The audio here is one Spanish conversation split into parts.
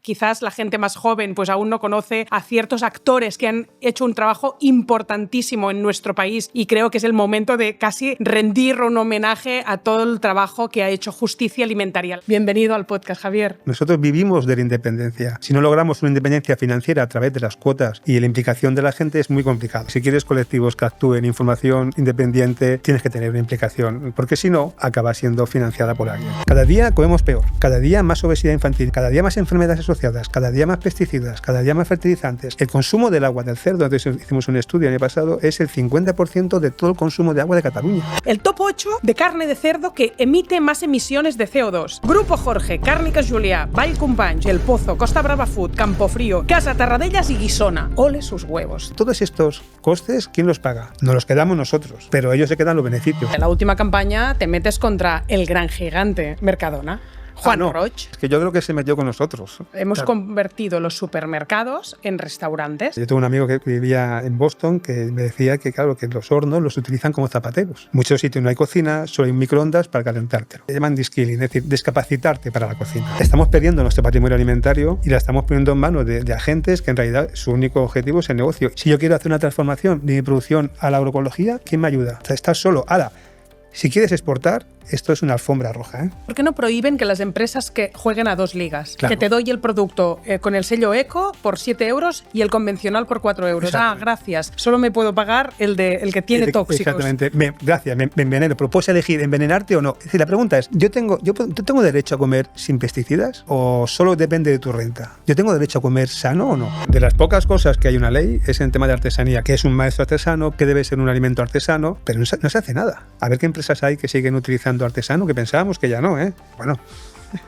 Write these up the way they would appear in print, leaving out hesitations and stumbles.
quizás la gente más joven pues aún no conoce a ciertos actores que han hecho un trabajo importantísimo en nuestro país, y creo que es el momento de casi rendir un homenaje a todo el trabajo que ha hecho Justicia Alimentaria. Bienvenido al podcast, Javier. Nosotros vivimos de la independencia. Si no logramos una independencia financiera a través de las cuotas y la implicación de la gente, es muy complicado. Si quieres colectivos que actúen, información independiente, tienes que tener una implicación, porque si no, acaba siendo financiada por alguien. Cada día comemos peor, cada día más obesidad infantil, cada día más enfermedades asociadas, cada día más pesticidas, cada día más fertilizantes. El consumo del agua del cerdo, entonces hicimos un estudio el año pasado, es el 50% de todo el consumo de agua de Cataluña. El top 8 de carne de cerdo que emite más emisiones de CO2. Grupo Jorge, Càrniques Julià, Vall Companys, El Pozo, Costa Brava Food, Campofrío, Casa Tarradellas y Guisona. Ole sus huevos. Todos estos costes, ¿quién los paga? Nos los quedamos nosotros, pero ellos se quedan los beneficios. En la última campaña te metes contra el gran gigante Mercadona. Juan Roig. Es que yo creo que se metió con nosotros. Hemos convertido los supermercados en restaurantes. Yo tengo un amigo que vivía en Boston que me decía que, claro, que los hornos los utilizan como zapateros. En muchos sitios no hay cocina, solo hay un microondas para calentártelo. Se llaman de-skilling, es decir, descapacitarte para la cocina. Estamos perdiendo nuestro patrimonio alimentario y la estamos poniendo en manos de agentes que en realidad su único objetivo es el negocio. Si yo quiero hacer una transformación de mi producción a la agroecología, ¿quién me ayuda? O sea, estás solo. Ahora, si quieres exportar, esto es una alfombra roja, ¿eh? ¿Por qué no prohíben que las empresas que jueguen a dos ligas? Claro. Que te doy el producto con el sello eco por 7 euros y el convencional por 4 euros. Ah, gracias. Solo me puedo pagar el que tiene tóxicos. Exactamente. Gracias, me enveneno. Pero ¿puedes elegir envenenarte o no? Es decir, la pregunta es, ¿yo tengo derecho a comer sin pesticidas o solo depende de tu renta? ¿Yo tengo derecho a comer sano o no? De las pocas cosas que hay una ley es en tema de artesanía, que es un maestro artesano, que debe ser un alimento artesano, pero no se hace nada. A ver qué empresas hay que siguen utilizando artesano, que pensábamos que ya no, ¿eh? Bueno,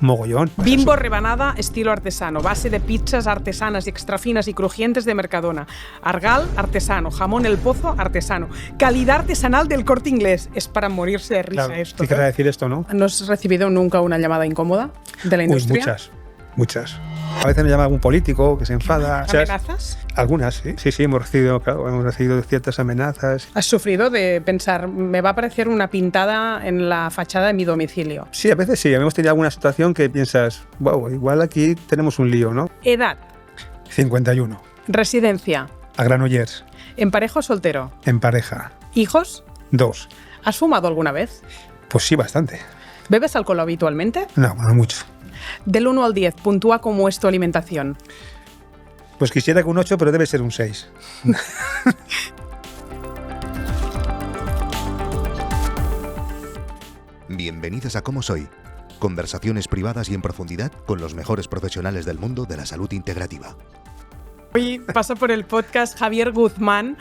mogollón. Bimbo rebanada estilo artesano, base de pizzas artesanas y extrafinas y crujientes de Mercadona. Argal, artesano. Jamón El Pozo, artesano. Calidad artesanal del Corte Inglés. Es para morirse de risa, claro, esto. ¿qué querrá decir esto, no? ¿No has recibido nunca una llamada incómoda de la industria? Muchas. A veces me llama algún político que se enfada. ¿Amenazas? Algunas, sí. Sí, hemos recibido ciertas amenazas. ¿Has sufrido de pensar, me va a aparecer una pintada en la fachada de mi domicilio? Sí, a veces sí. Hemos tenido alguna situación que piensas, wow, igual aquí tenemos un lío, ¿no? Edad. 51. Residencia. A Granollers. ¿En pareja o soltero? En pareja. ¿Hijos? 2. ¿Has fumado alguna vez? Pues sí, bastante. ¿Bebes alcohol habitualmente? No mucho. Del 1 al 10, puntúa cómo es tu alimentación. Pues quisiera que un 8, pero debe ser un 6. Bienvenidos a Cómo Soy. Conversaciones privadas y en profundidad con los mejores profesionales del mundo de la salud integrativa. Hoy pasa por el podcast Javier Guzmán,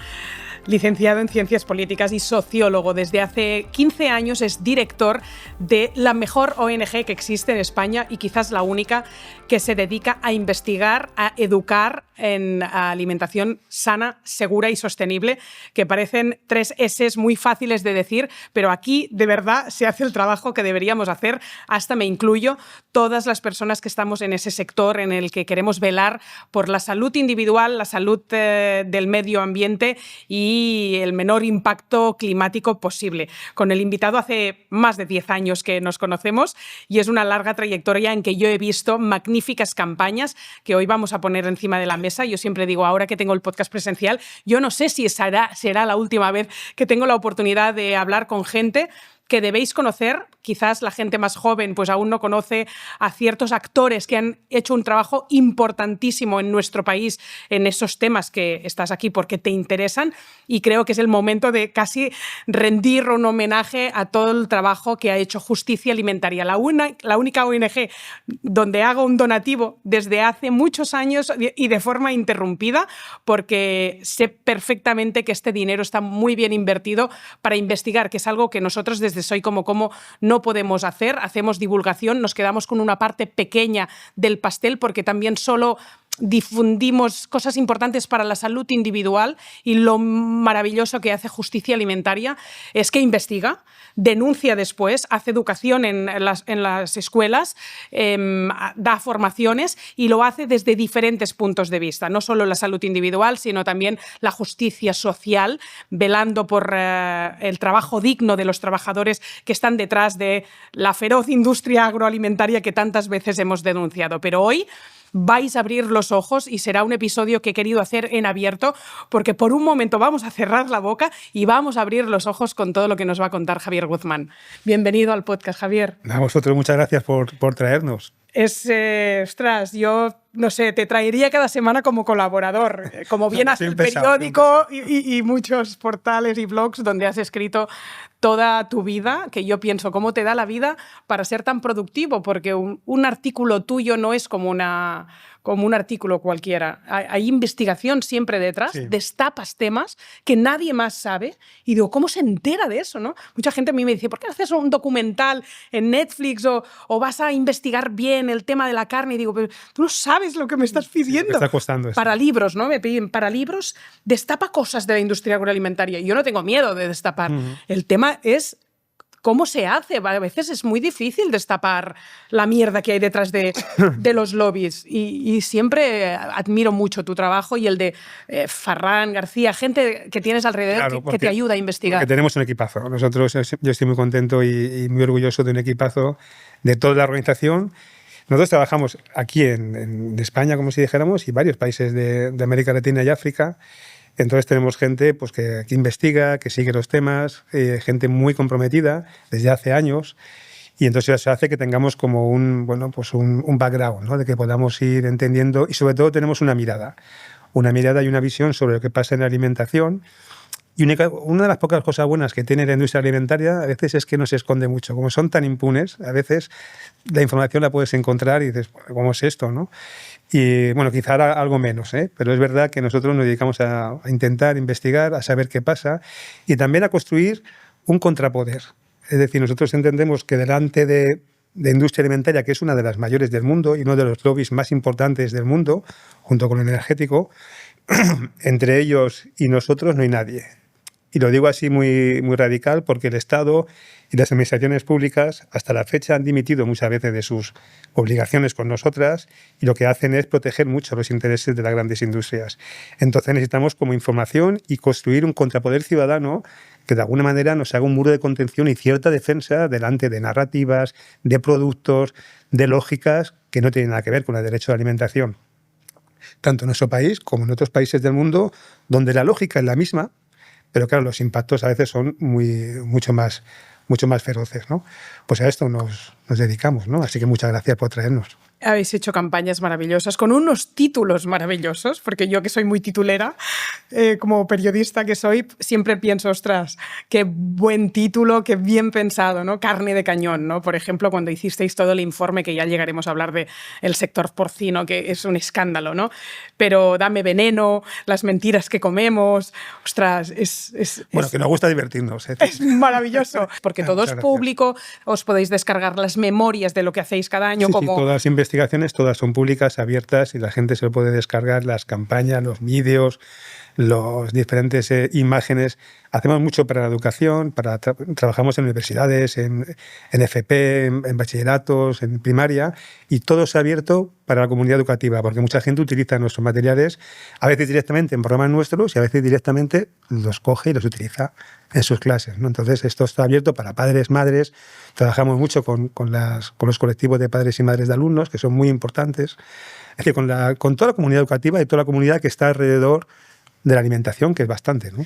licenciado en Ciencias Políticas y sociólogo. Desde hace 15 años es director de la mejor ONG que existe en España y quizás la única que se dedica a investigar, a educar en alimentación sana, segura y sostenible, que parecen 3 S's muy fáciles de decir, pero aquí de verdad se hace el trabajo que deberíamos hacer, hasta me incluyo, todas las personas que estamos en ese sector en el que queremos velar por la salud individual, la salud del medio ambiente y el menor impacto climático posible. Con el invitado hace más de 10 años que nos conocemos y es una larga trayectoria en que yo he visto magníficas campañas que hoy vamos a poner encima de la mesa. Yo siempre digo, ahora que tengo el podcast presencial, yo no sé si será la última vez que tengo la oportunidad de hablar con gente que debéis conocer. Quizás la gente más joven pues aún no conoce a ciertos actores que han hecho un trabajo importantísimo en nuestro país en esos temas que estás aquí porque te interesan, y creo que es el momento de casi rendir un homenaje a todo el trabajo que ha hecho Justicia Alimentaria, la única ONG donde hago un donativo desde hace muchos años y de forma interrumpida, porque sé perfectamente que este dinero está muy bien invertido para investigar, que es algo que nosotros desde Soy Como no podemos hacer. Hacemos divulgación, nos quedamos con una parte pequeña del pastel porque también solo difundimos cosas importantes para la salud individual, y lo maravilloso que hace Justicia Alimentaria es que investiga, denuncia después, hace educación en las escuelas, da formaciones y lo hace desde diferentes puntos de vista, no solo la salud individual, sino también la justicia social, velando por el trabajo digno de los trabajadores que están detrás de la feroz industria agroalimentaria que tantas veces hemos denunciado. Pero hoy vais a abrir los ojos y será un episodio que he querido hacer en abierto porque por un momento vamos a cerrar la boca y vamos a abrir los ojos con todo lo que nos va a contar Javier Guzmán. Bienvenido al podcast, Javier. A vosotros muchas gracias por traernos. Ostras, yo no sé, te traería cada semana como colaborador, como bien hace el periódico y muchos portales y blogs donde has escrito toda tu vida, que yo pienso, ¿cómo te da la vida para ser tan productivo? Porque un artículo tuyo no es como un artículo cualquiera. Hay investigación siempre detrás, sí. Destapas temas que nadie más sabe y digo, ¿cómo se entera de eso? ¿No? Mucha gente a mí me dice, ¿por qué haces un documental en Netflix o vas a investigar bien el tema de la carne? Y digo, pero tú no sabes lo que me estás pidiendo. Sí, me está costando eso. Para libros, ¿no? Me piden para libros, destapa cosas de la industria agroalimentaria. Y yo no tengo miedo de destapar. El tema es cómo se hace. A veces es muy difícil destapar la mierda que hay detrás de los lobbies. Y siempre admiro mucho tu trabajo y el de Farran, García, gente que tienes alrededor, claro, que te ayuda a investigar. Porque tenemos un equipazo. Nosotros, yo estoy muy contento y muy orgulloso de un equipazo de toda la organización. Nosotros trabajamos aquí en España, como si dijéramos, y varios países de América Latina y África. Entonces tenemos gente pues, que investiga, que sigue los temas, gente muy comprometida desde hace años. Y entonces eso hace que tengamos como un background, ¿no? De que podamos ir entendiendo y sobre todo tenemos una mirada y una visión sobre lo que pasa en la alimentación. Y una de las pocas cosas buenas que tiene la industria alimentaria a veces es que no se esconde mucho. Como son tan impunes, a veces la información la puedes encontrar y dices, ¿cómo es esto? ¿No? Y bueno, quizá algo menos, pero es verdad que nosotros nos dedicamos a intentar investigar, a saber qué pasa y también a construir un contrapoder. Es decir, nosotros entendemos que delante de industria alimentaria, que es una de las mayores del mundo y uno de los lobbies más importantes del mundo, junto con el energético, entre ellos y nosotros no hay nadie. Y lo digo así muy radical porque el Estado y las administraciones públicas hasta la fecha han dimitido muchas veces de sus obligaciones con nosotras y lo que hacen es proteger mucho los intereses de las grandes industrias. Entonces necesitamos como información y construir un contrapoder ciudadano que de alguna manera nos haga un muro de contención y cierta defensa delante de narrativas, de productos, de lógicas que no tienen nada que ver con el derecho a la alimentación. Tanto en nuestro país como en otros países del mundo donde la lógica es la misma, pero claro, los impactos a veces son mucho más feroces, ¿no? Pues a esto nos dedicamos, ¿no? Así que muchas gracias por traernos. Habéis hecho campañas maravillosas, con unos títulos maravillosos, porque yo que soy muy titulera, como periodista que soy, siempre pienso, ostras, qué buen título, qué bien pensado, ¿no? Carne de cañón, ¿no? Por ejemplo, cuando hicisteis todo el informe, que ya llegaremos a hablar del sector porcino, que es un escándalo, ¿no? Pero dame veneno, las mentiras que comemos, ostras, Bueno, que nos gusta divertirnos. Es maravilloso, porque todo es público, os podéis descargar las memorias de lo que hacéis cada año. Sí, todas las investigaciones todas son públicas, abiertas y la gente se puede descargar las campañas, los vídeos, las diferentes imágenes. Hacemos mucho para la educación, trabajamos en universidades, en FP, en bachilleratos, en primaria y todo es abierto para la comunidad educativa porque mucha gente utiliza nuestros materiales a veces directamente en programas nuestros y a veces directamente los coge y los utiliza en sus clases, ¿no? Entonces esto está abierto para padres, madres. Trabajamos mucho con los colectivos de padres y madres de alumnos que son muy importantes. Es decir, con toda la comunidad educativa y toda la comunidad que está alrededor de la alimentación, que es bastante, ¿no?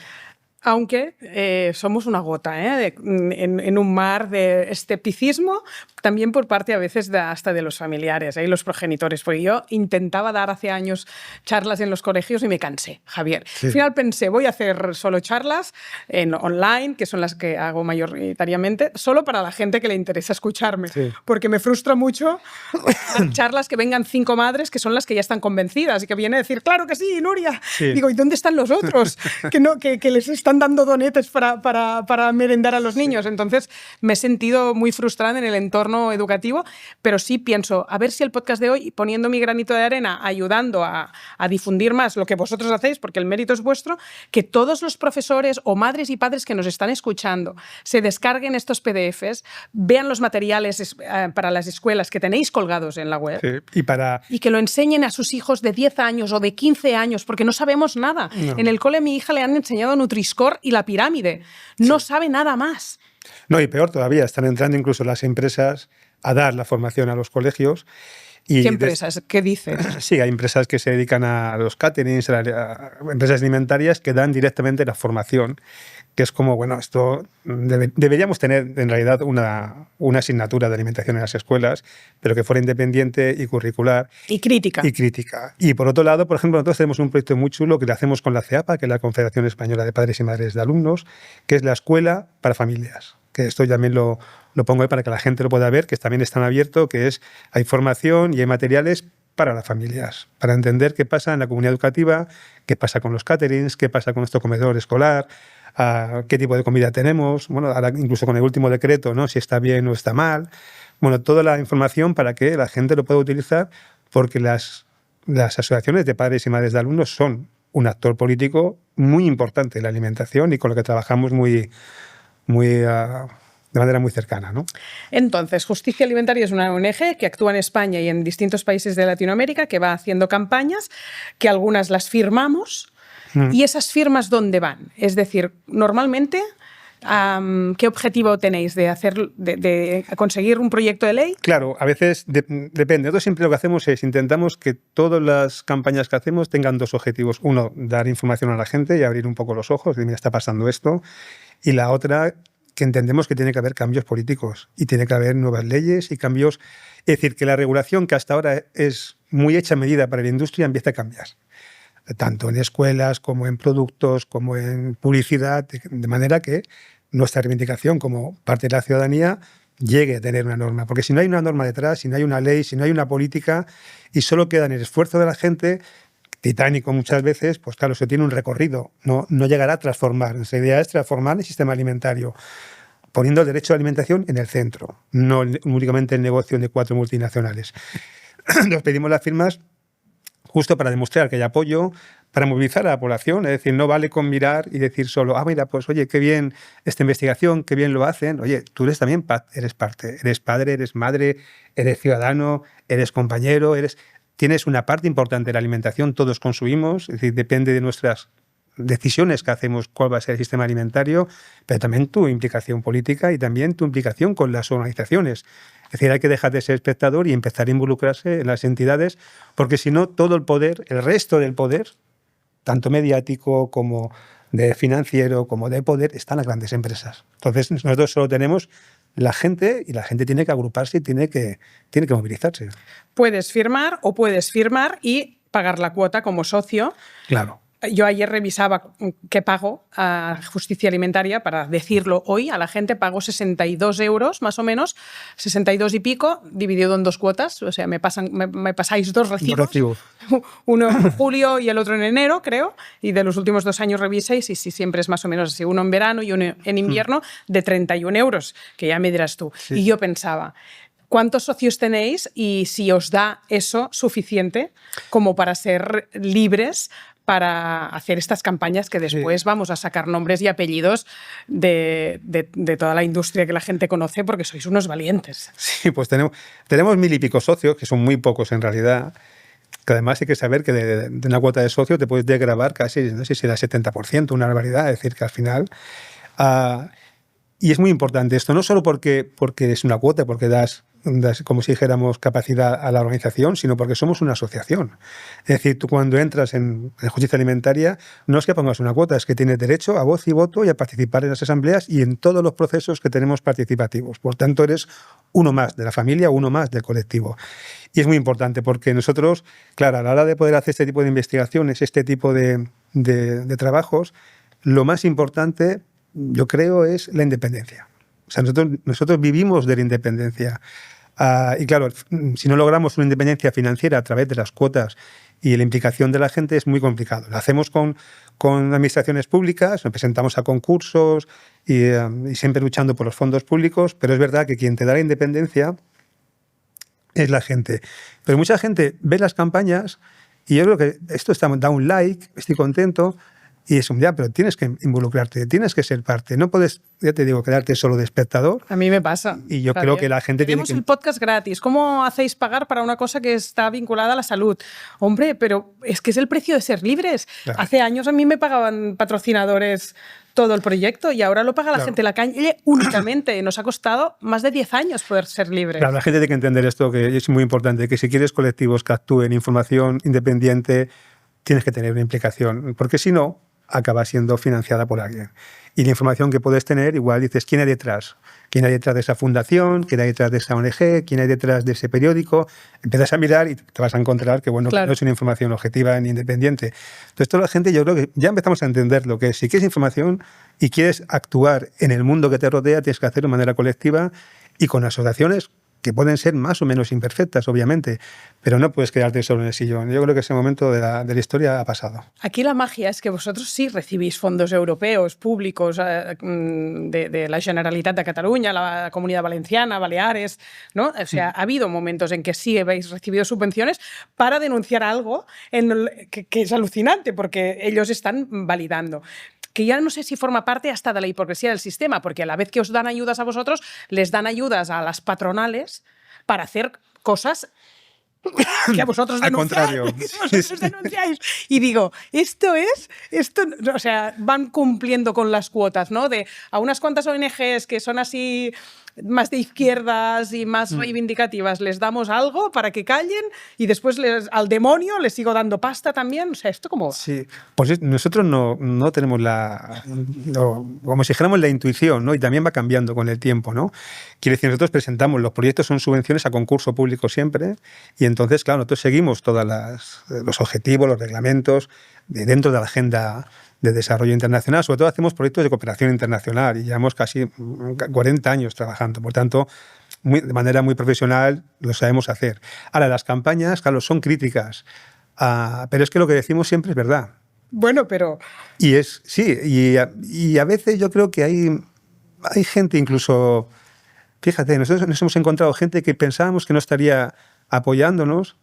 Aunque somos una gota en un mar de escepticismo, también por parte a veces hasta de los familiares y los progenitores. Porque yo intentaba dar hace años charlas en los colegios y me cansé, Javier. Sí. Al final pensé, voy a hacer solo charlas online, que son las que hago mayoritariamente, solo para la gente que le interesa escucharme. Sí. Porque me frustra mucho charlas que vengan 5 madres que son las que ya están convencidas y que vienen a decir, claro que sí, Nuria. Sí. Digo, ¿y dónde están los otros? que les están dando donetes para merendar a los niños. Entonces me he sentido muy frustrada en el entorno educativo, pero sí pienso, a ver si el podcast de hoy, poniendo mi granito de arena, ayudando a difundir más lo que vosotros hacéis, porque el mérito es vuestro, que todos los profesores o madres y padres que nos están escuchando se descarguen estos PDFs, vean los materiales para las escuelas que tenéis colgados en la web, sí, y que lo enseñen a sus hijos de 10 años o de 15 años, porque no sabemos nada. No. En el cole a mi hija le han enseñado Nutri-Score y la pirámide. No sabe nada más. No, y peor todavía, están entrando incluso las empresas a dar la formación a los colegios. ¿Qué empresas? ¿Qué dices? Sí, hay empresas que se dedican a los caterings, a empresas alimentarias que dan directamente la formación, que es como, bueno, esto deberíamos tener en realidad una asignatura de alimentación en las escuelas, pero que fuera independiente y curricular. Y crítica. Y crítica. Y por otro lado, por ejemplo, nosotros tenemos un proyecto muy chulo que lo hacemos con la CEAPA, que es la Confederación Española de Padres y Madres de Alumnos, que es la Escuela para Familias. Que esto también lo pongo ahí para que la gente lo pueda ver, que también está abierto, que hay formación y hay materiales para las familias, para entender qué pasa en la comunidad educativa, qué pasa con los caterings, qué pasa con nuestro comedor escolar, qué tipo de comida tenemos, bueno, ahora incluso con el último decreto, ¿no? Si está bien o está mal. Bueno, toda la información para que la gente lo pueda utilizar, porque las asociaciones de padres y madres de alumnos son un actor político muy importante en la alimentación y con lo que trabajamos de manera muy cercana, ¿no? Entonces, Justicia Alimentaria es una ONG que actúa en España y en distintos países de Latinoamérica, que va haciendo campañas, que algunas las firmamos. ¿Y esas firmas dónde van? Es decir, normalmente, ¿qué objetivo tenéis de conseguir un proyecto de ley? Claro, a veces depende. Nosotros siempre lo que hacemos es intentamos que todas las campañas que hacemos tengan dos objetivos. Uno, dar información a la gente y abrir un poco los ojos, de mira, está pasando esto. Y la otra, que entendemos que tiene que haber cambios políticos y tiene que haber nuevas leyes y cambios. Es decir, que la regulación que hasta ahora es muy hecha a medida para la industria empieza a cambiar, tanto en escuelas como en productos, como en publicidad, de manera que nuestra reivindicación como parte de la ciudadanía llegue a tener una norma. Porque si no hay una norma detrás, si no hay una ley, si no hay una política y solo queda en el esfuerzo de la gente, titánico muchas veces, pues claro, eso tiene un recorrido, no llegará a transformar. Nuestra idea es transformar el sistema alimentario, poniendo el derecho a la alimentación en el centro, no únicamente el negocio de 4 multinacionales. Nos pedimos las firmas justo para demostrar que hay apoyo, para movilizar a la población, es decir, no vale con mirar y decir solo, mira, pues oye, qué bien esta investigación, qué bien lo hacen. Oye, tú también eres parte, eres padre, eres madre, eres ciudadano, eres compañero, tienes una parte importante de la alimentación, todos consumimos, es decir, depende de nuestras decisiones que hacemos cuál va a ser el sistema alimentario, pero también tu implicación política y también tu implicación con las organizaciones. Es decir, hay que dejar de ser espectador y empezar a involucrarse en las entidades, porque si no, todo el poder, el resto del poder, tanto mediático como de financiero, como de poder, están las grandes empresas. Entonces, nosotros solo tenemos la gente y la gente tiene que agruparse y tiene que movilizarse. Puedes firmar y pagar la cuota como socio. Claro. Yo ayer revisaba qué pago a Justicia Alimentaria, para decirlo hoy a la gente, pago 62 euros más o menos, 62 y pico, dividido en 2 cuotas, o sea, me pasáis 2 recibos, uno en julio y el otro en enero, creo, y de los últimos 2 años reviséis y si siempre es más o menos así, uno en verano y uno en invierno, de 31 euros, que ya me dirás tú. Sí. Y yo pensaba, ¿cuántos socios tenéis y si os da eso suficiente como para ser libres para hacer estas campañas que después vamos a sacar nombres y apellidos de toda la industria que la gente conoce, porque sois unos valientes? Sí, pues tenemos 1000 y pico socios, que son muy pocos en realidad, que además hay que saber que de una cuota de socio te puedes desgravar casi, no sé si era 70%, una barbaridad, es decir, que al final... y es muy importante esto, no solo porque es una cuota, porque das, como si dijéramos, capacidad a la organización, sino porque somos una asociación. Es decir, tú cuando entras en Justicia Alimentaria, no es que pongas una cuota, es que tienes derecho a voz y voto y a participar en las asambleas y en todos los procesos que tenemos participativos. Por tanto, eres uno más de la familia, uno más del colectivo. Y es muy importante porque nosotros, claro, a la hora de poder hacer este tipo de investigaciones, este tipo de trabajos, lo más importante, yo creo, es la independencia. O sea, nosotros vivimos de la independencia. Y claro, si no logramos una independencia financiera a través de las cuotas y la implicación de la gente, es muy complicado. Lo hacemos con administraciones públicas, nos presentamos a concursos y siempre luchando por los fondos públicos, pero es verdad que quien te da la independencia es la gente. Pero mucha gente ve las campañas y yo creo que esto da un like, estoy contento. Y es pero tienes que involucrarte, tienes que ser parte. No puedes, ya te digo, quedarte solo de espectador. A mí me pasa. Y yo creo que la gente Tenemos el podcast gratis. ¿Cómo hacéis pagar para una cosa que está vinculada a la salud? Hombre, pero es que es el precio de ser libres. Claro. Hace años a mí me pagaban patrocinadores todo el proyecto y ahora lo paga la Claro. gente en la calle únicamente. Nos ha costado más de 10 años poder ser libres. Claro, la gente tiene que entender esto, que es muy importante, que si quieres colectivos que actúen, información independiente, tienes que tener una implicación, porque si no, acaba siendo financiada por alguien. Y la información que puedes tener, igual dices, ¿quién hay detrás? ¿Quién hay detrás de esa fundación? ¿Quién hay detrás de esa ONG? ¿Quién hay detrás de ese periódico? Empiezas a mirar y te vas a encontrar que, bueno, Claro. que no es una información objetiva ni independiente. Entonces, toda la gente, yo creo que ya empezamos a entender lo que es. Si quieres información y quieres actuar en el mundo que te rodea, tienes que hacerlo de manera colectiva y con asociaciones que pueden ser más o menos imperfectas, obviamente, pero no puedes quedarte solo en el sillón. Yo creo que ese momento de la historia ha pasado. Aquí la magia es que vosotros sí recibís fondos europeos, públicos, de la Generalitat de Cataluña, la Comunidad Valenciana, Baleares, ¿no? O sea, ha habido momentos en que sí habéis recibido subvenciones para denunciar algo que es alucinante, porque ellos están validando. Que ya no sé si forma parte hasta de la hipocresía del sistema, porque a la vez que os dan ayudas a vosotros, les dan ayudas a las patronales para hacer cosas que a vosotros Al denunciáis. contrario. Vosotros denunciáis. Y digo, esto, o sea, van cumpliendo con las cuotas, ¿no? De a unas cuantas ONGs que son así más de izquierdas y más reivindicativas les damos algo para que callen y después al demonio les sigo dando pasta también. O sea, ¿esto cómo va? Sí, pues nosotros no tenemos como si dijéramos la intuición, ¿no? Y también va cambiando con el tiempo, ¿no? Quiere decir, nosotros presentamos, los proyectos son subvenciones a concurso público siempre, y entonces, claro, nosotros seguimos todos los objetivos, los reglamentos dentro de la agenda de desarrollo internacional. Sobre todo hacemos proyectos de cooperación internacional y llevamos casi 40 años trabajando. Por tanto, de manera muy profesional lo sabemos hacer. Ahora, las campañas, claro, son críticas, pero es que lo que decimos siempre es verdad. Bueno, pero... Y y a veces yo creo que hay gente incluso... Fíjate, nosotros nos hemos encontrado gente que pensábamos que no estaría apoyándonos,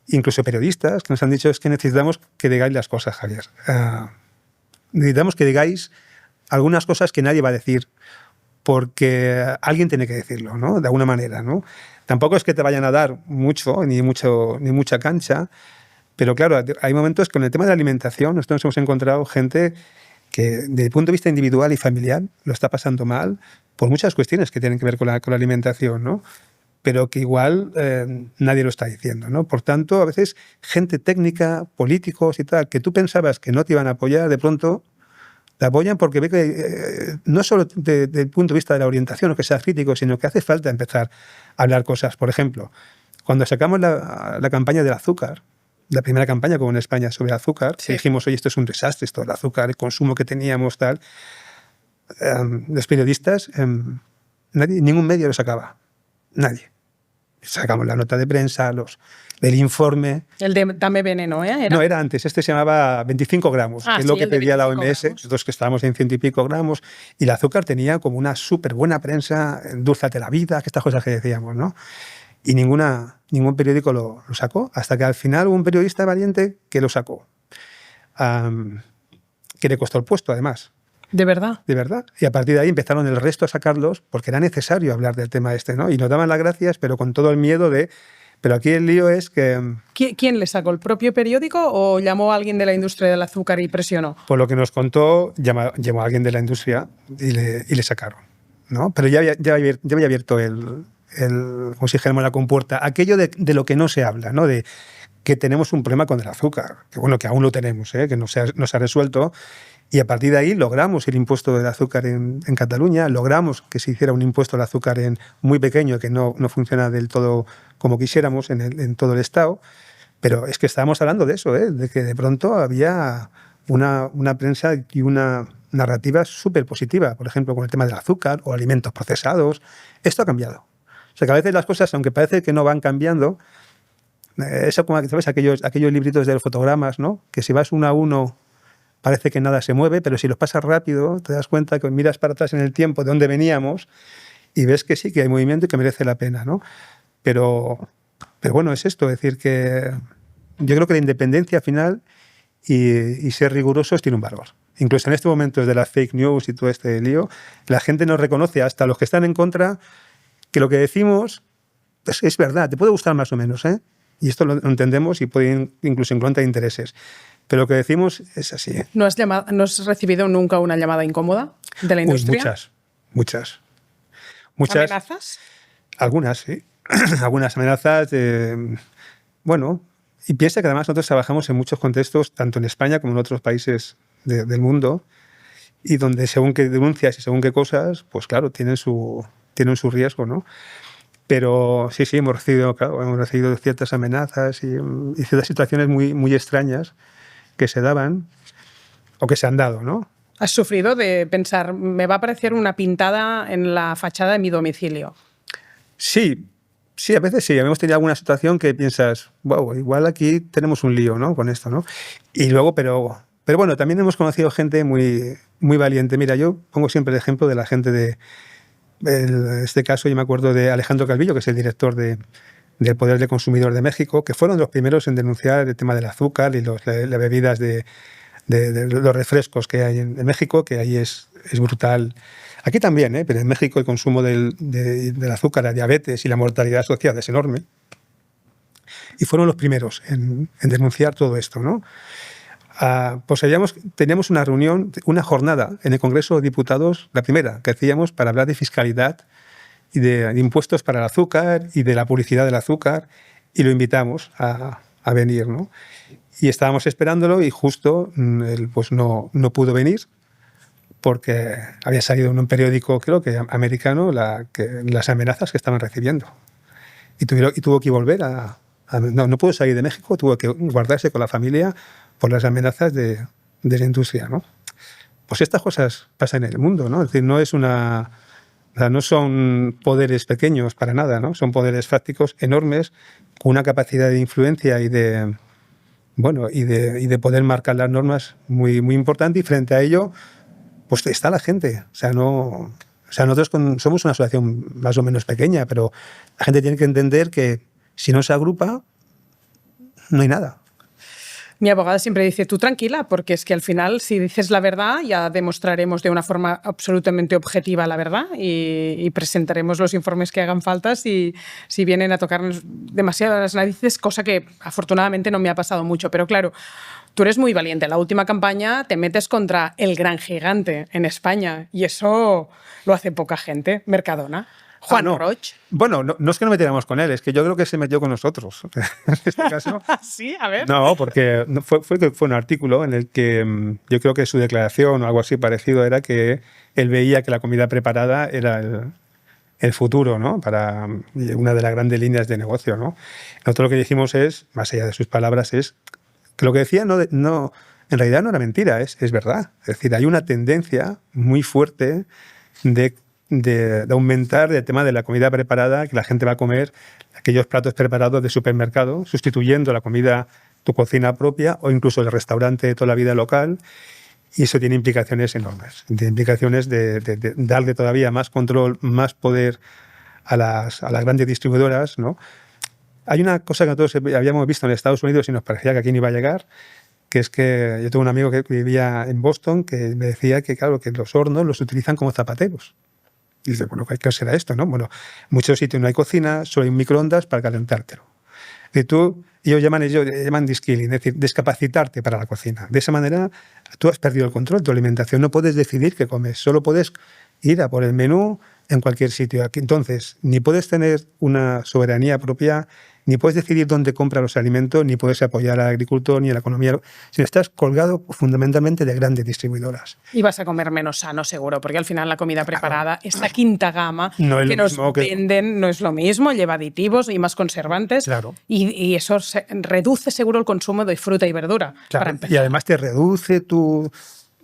incluso periodistas, que nos han dicho es que necesitamos que digáis las cosas, Javier. Necesitamos que digáis algunas cosas que nadie va a decir, porque alguien tiene que decirlo, ¿no? De alguna manera, ¿no? Tampoco es que te vayan a dar mucho, ni mucha cancha, pero claro, hay momentos que con el tema de la alimentación nosotros hemos encontrado gente que desde el punto de vista individual y familiar lo está pasando mal por muchas cuestiones que tienen que ver con la alimentación, ¿no? Pero que igual nadie lo está diciendo, ¿no? Por tanto, a veces gente técnica, políticos y tal, que tú pensabas que no te iban a apoyar, de pronto te apoyan porque ve que no solo desde el punto de vista de la orientación o que seas crítico, sino que hace falta empezar a hablar cosas. Por ejemplo, cuando sacamos la campaña del azúcar, la primera campaña como en España sobre el azúcar, sí, que dijimos, oye, esto es un desastre, esto del azúcar, el consumo que teníamos, tal, los periodistas, ningún medio lo sacaba, nadie. Sacamos la nota de prensa, el informe. El de Dame Veneno, ¿eh? No, era antes. Este se llamaba 25 gramos, que es lo que pedía la OMS. Gramos. Nosotros que estábamos en 100 y pico gramos. Y el azúcar tenía como una súper buena prensa, dúlzate la vida, que estas cosas que decíamos, ¿no? Y ningún periódico lo sacó, hasta que al final hubo un periodista valiente que lo sacó. Que le costó el puesto, además. ¿De verdad? De verdad. Y a partir de ahí empezaron el resto a sacarlos porque era necesario hablar del tema este, ¿no? Y nos daban las gracias, pero con todo el miedo de... Pero aquí el lío es que... ¿Quién le sacó? ¿El propio periódico o llamó a alguien de la industria del azúcar y presionó? Por lo que nos contó, llamó a alguien de la industria y le sacaron, ¿no? Pero ya había abierto como si dijéramos, la compuerta. Aquello de lo que no se habla, ¿no? De que tenemos un problema con el azúcar, que bueno, que aún lo tenemos, que no se ha resuelto. Y a partir de ahí logramos el impuesto del azúcar en Cataluña, logramos que se hiciera un impuesto al azúcar muy pequeño, que no funciona del todo como quisiéramos en todo el Estado. Pero es que estábamos hablando de eso, de que de pronto había una prensa y una narrativa súper positiva, por ejemplo, con el tema del azúcar o alimentos procesados. Esto ha cambiado. O sea, que a veces las cosas, aunque parece que no van cambiando, eso como, ¿sabes? Aquellos libritos de los fotogramas, ¿no? Que si vas uno a uno parece que nada se mueve, pero si los pasas rápido te das cuenta que miras para atrás en el tiempo de dónde veníamos y ves que sí, que hay movimiento y que merece la pena, ¿no? Pero bueno, es esto, es decir, que yo creo que la independencia final y ser rigurosos tiene un valor. Incluso en este momento de las fake news y todo este lío, la gente nos reconoce, hasta los que están en contra, que lo que decimos es verdad, te puede gustar más o menos, y esto lo entendemos y puede ir incluso en contra de intereses. Pero lo que decimos es así. ¿No has recibido nunca una llamada incómoda de la industria? Muchas. ¿Amenazas? Algunas, sí. Algunas amenazas. Bueno, y piensa que además nosotros trabajamos en muchos contextos, tanto en España como en otros países del mundo, y donde según qué denuncias y según qué cosas, pues claro, tienen su riesgo, ¿no? Pero sí, hemos recibido ciertas amenazas y ciertas situaciones muy, muy extrañas que se daban o que se han dado, ¿no? ¿Has sufrido de pensar, me va a aparecer una pintada en la fachada de mi domicilio? Sí, a veces sí. Hemos tenido alguna situación que piensas, wow, igual aquí tenemos un lío, ¿no? Con esto, ¿no? Y luego, pero bueno, también hemos conocido gente muy, muy valiente. Mira, yo pongo siempre el ejemplo de la gente en este caso yo me acuerdo de Alejandro Calvillo, que es el director del Poder del Consumidor de México, que fueron los primeros en denunciar el tema del azúcar y las bebidas de los refrescos que hay en México, que ahí es brutal. Aquí también, pero en México el consumo del azúcar, la diabetes y la mortalidad asociada es enorme. Y fueron los primeros en denunciar todo esto, ¿no? Pues teníamos una reunión, una jornada en el Congreso de Diputados, la primera que hacíamos para hablar de fiscalidad y de impuestos para el azúcar y de la publicidad del azúcar, y lo invitamos a venir, ¿no? Y estábamos esperándolo y justo él pues no pudo venir porque había salido en un periódico, creo que americano, las amenazas que estaban recibiendo. Y tuvo que volver no pudo salir de México, tuvo que guardarse con la familia por las amenazas de la industria, ¿no? Pues estas cosas pasan en el mundo, ¿no? Es decir, no son poderes pequeños para nada, ¿no? Son poderes fácticos enormes con una capacidad de influencia y de poder marcar las normas muy, muy importante, y frente a ello pues está la gente. Nosotros somos una asociación más o menos pequeña, pero la gente tiene que entender que si no se agrupa, no hay nada. Mi abogada siempre dice, tú tranquila, porque es que al final, si dices la verdad, ya demostraremos de una forma absolutamente objetiva la verdad y presentaremos los informes que hagan falta si vienen a tocarnos demasiado las narices, cosa que afortunadamente no me ha pasado mucho. Pero claro, tú eres muy valiente. En la última campaña te metes contra el gran gigante en España y eso lo hace poca gente. Mercadona. Juan Roig. Bueno, no es que nos metiéramos con él, es que yo creo que se metió con nosotros. En este caso. ¿Sí? A ver. No, porque fue un artículo en el que yo creo que su declaración o algo así parecido era que él veía que la comida preparada era el futuro, ¿no? Para una de las grandes líneas de negocio, ¿no? Nosotros lo que dijimos es, más allá de sus palabras, es que lo que decía en realidad no era mentira, es verdad. Es decir, hay una tendencia muy fuerte de aumentar el tema de la comida preparada, que la gente va a comer aquellos platos preparados de supermercado, sustituyendo la comida, tu cocina propia o incluso el restaurante de toda la vida local, y eso tiene implicaciones enormes. Tiene implicaciones de darle todavía más control, más poder a las grandes distribuidoras, ¿no? Hay una cosa que nosotros habíamos visto en Estados Unidos y nos parecía que aquí no iba a llegar, que es que yo tengo un amigo que vivía en Boston que me decía que, claro, que los hornos los utilizan como zapateros. Y dice, bueno, ¿qué será esto, no? Bueno, en muchos sitios no hay cocina, solo hay un microondas para calentártelo. Y ellos llaman de-skilling, es decir, descapacitarte para la cocina. De esa manera, tú has perdido el control de tu alimentación. No puedes decidir qué comes, solo puedes ir a por el menú en cualquier sitio. Aquí, entonces, ni puedes tener una soberanía propia, ni puedes decidir dónde comprar los alimentos, ni puedes apoyar al agricultor ni a la economía, sino estás colgado fundamentalmente de grandes distribuidoras. Y vas a comer menos sano, seguro, porque al final la comida preparada, esta quinta gama que nos venden, no es lo mismo, lleva aditivos y más conservantes. Claro. Y eso reduce seguro el consumo de fruta y verdura. Claro. Para empezar. Y además te reduce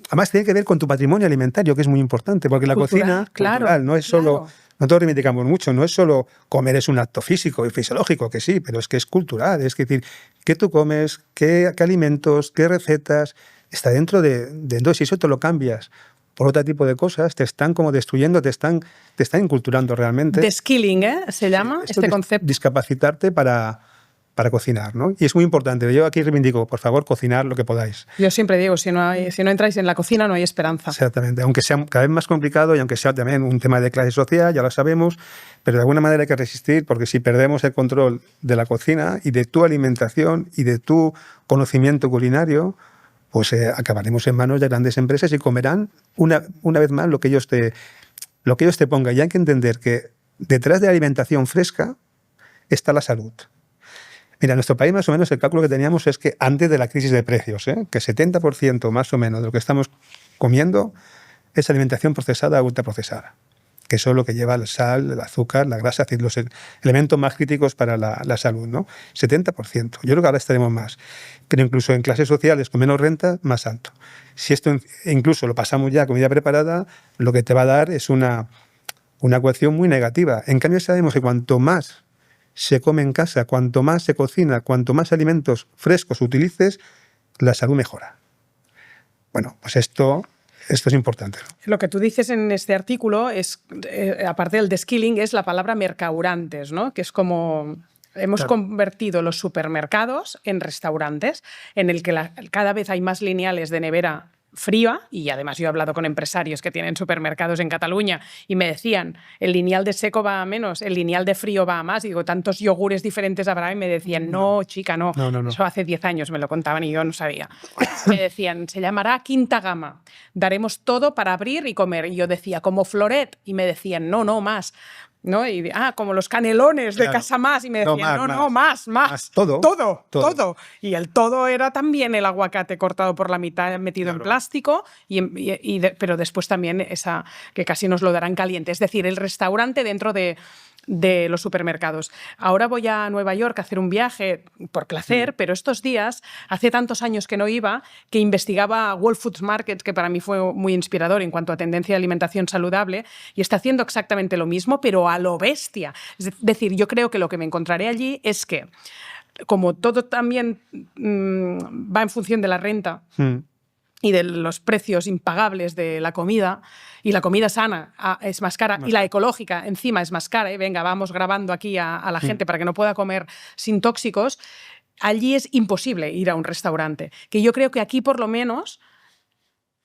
Además tiene que ver con tu patrimonio alimentario, que es muy importante, porque la cocina cultural no es solo... Nosotros reivindicamos mucho, no es solo comer, es un acto físico y fisiológico, que sí, pero es que es cultural. Es decir, qué tú comes, qué alimentos, qué recetas, está dentro de... Entonces, si eso te lo cambias por otro tipo de cosas, te están como destruyendo, te están inculturando realmente. De-skilling, se llama este concepto. Discapacitarte para cocinar, ¿no? Y es muy importante. Yo aquí reivindico, por favor, cocinar lo que podáis. Yo siempre digo, si no entráis en la cocina no hay esperanza. Exactamente, aunque sea cada vez más complicado y aunque sea también un tema de clase social, ya lo sabemos, pero de alguna manera hay que resistir, porque si perdemos el control de la cocina y de tu alimentación y de tu conocimiento culinario, pues acabaremos en manos de grandes empresas y comerán una vez más lo que ellos te pongan. Y hay que entender que detrás de la alimentación fresca está la salud. Mira, en nuestro país más o menos el cálculo que teníamos es que antes de la crisis de precios, que 70% más o menos de lo que estamos comiendo es alimentación procesada o ultraprocesada, que eso es lo que lleva la sal, el azúcar, la grasa, es decir, los elementos más críticos para la salud, ¿no? 70%. Yo creo que ahora estaremos más. Pero incluso en clases sociales con menos renta, más alto. Si esto incluso lo pasamos ya a comida preparada, lo que te va a dar es una ecuación muy negativa. En cambio, sabemos que cuanto más se come en casa, cuanto más se cocina, cuanto más alimentos frescos utilices, la salud mejora. Bueno, pues esto es importante, ¿no? Lo que tú dices en este artículo es, aparte del de-skilling, es la palabra mercaurantes, ¿no? Que es como hemos convertido los supermercados en restaurantes, en el que cada vez hay más lineales de nevera fría, y además yo he hablado con empresarios que tienen supermercados en Cataluña y me decían, el lineal de seco va a menos, el lineal de frío va a más, y digo, tantos yogures diferentes habrá, y me decían, no, chica, no. Eso hace 10 años me lo contaban y yo no sabía. Me decían, se llamará quinta gama, daremos todo para abrir y comer, y yo decía, como Floret, y me decían, no, más. ¿No? Y como los canelones de Casa Más, y me decían, más. Todo. Y el todo era también el aguacate cortado por la mitad, metido en plástico, pero después también esa que casi nos lo darán caliente. Es decir, el restaurante dentro de los supermercados. Ahora voy a Nueva York a hacer un viaje por placer, pero estos días, hace tantos años que no iba, que investigaba Whole Foods Market, que para mí fue muy inspirador en cuanto a tendencia de alimentación saludable, y está haciendo exactamente lo mismo, pero a lo bestia. Es decir, yo creo que lo que me encontraré allí es que, como todo también va en función de la renta, y de los precios impagables de la comida, y la comida sana es más cara, y la ecológica encima es más cara, venga, vamos grabando aquí a la gente para que no pueda comer sin tóxicos, allí es imposible ir a un restaurante. Que yo creo que aquí por lo menos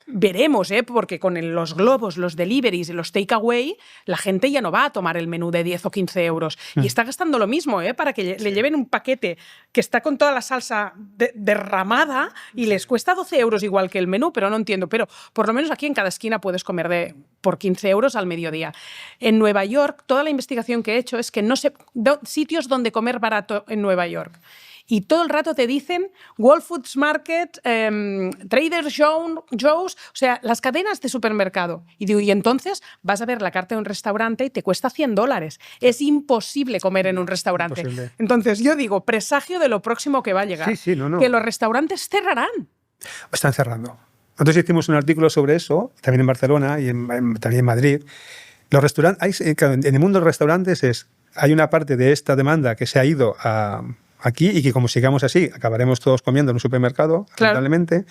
veremos, porque con los globos, los deliveries y los takeaway, la gente ya no va a tomar el menú de 10 o 15 euros. Y está gastando lo mismo, para que le lleven un paquete que está con toda la salsa derramada y les cuesta 12 euros igual que el menú, pero no entiendo. Pero por lo menos aquí en cada esquina puedes comer por 15 euros al mediodía. En Nueva York, toda la investigación que he hecho es que no sé sitios donde comer barato en Nueva York. Y todo el rato te dicen Whole Foods Market, Trader Joe's, o sea, las cadenas de supermercado. Y digo, y entonces vas a ver la carta de un restaurante y te cuesta $100. Es imposible comer en un restaurante. Imposible. Entonces yo digo, presagio de lo próximo que va a llegar. Que los restaurantes cerrarán. Están cerrando. Nosotros hicimos un artículo sobre eso, también en Barcelona y también en Madrid. Los restaurantes, en el mundo de los restaurantes hay una parte de esta demanda que se ha ido aquí, y que como sigamos así acabaremos todos comiendo en un supermercado, lamentablemente.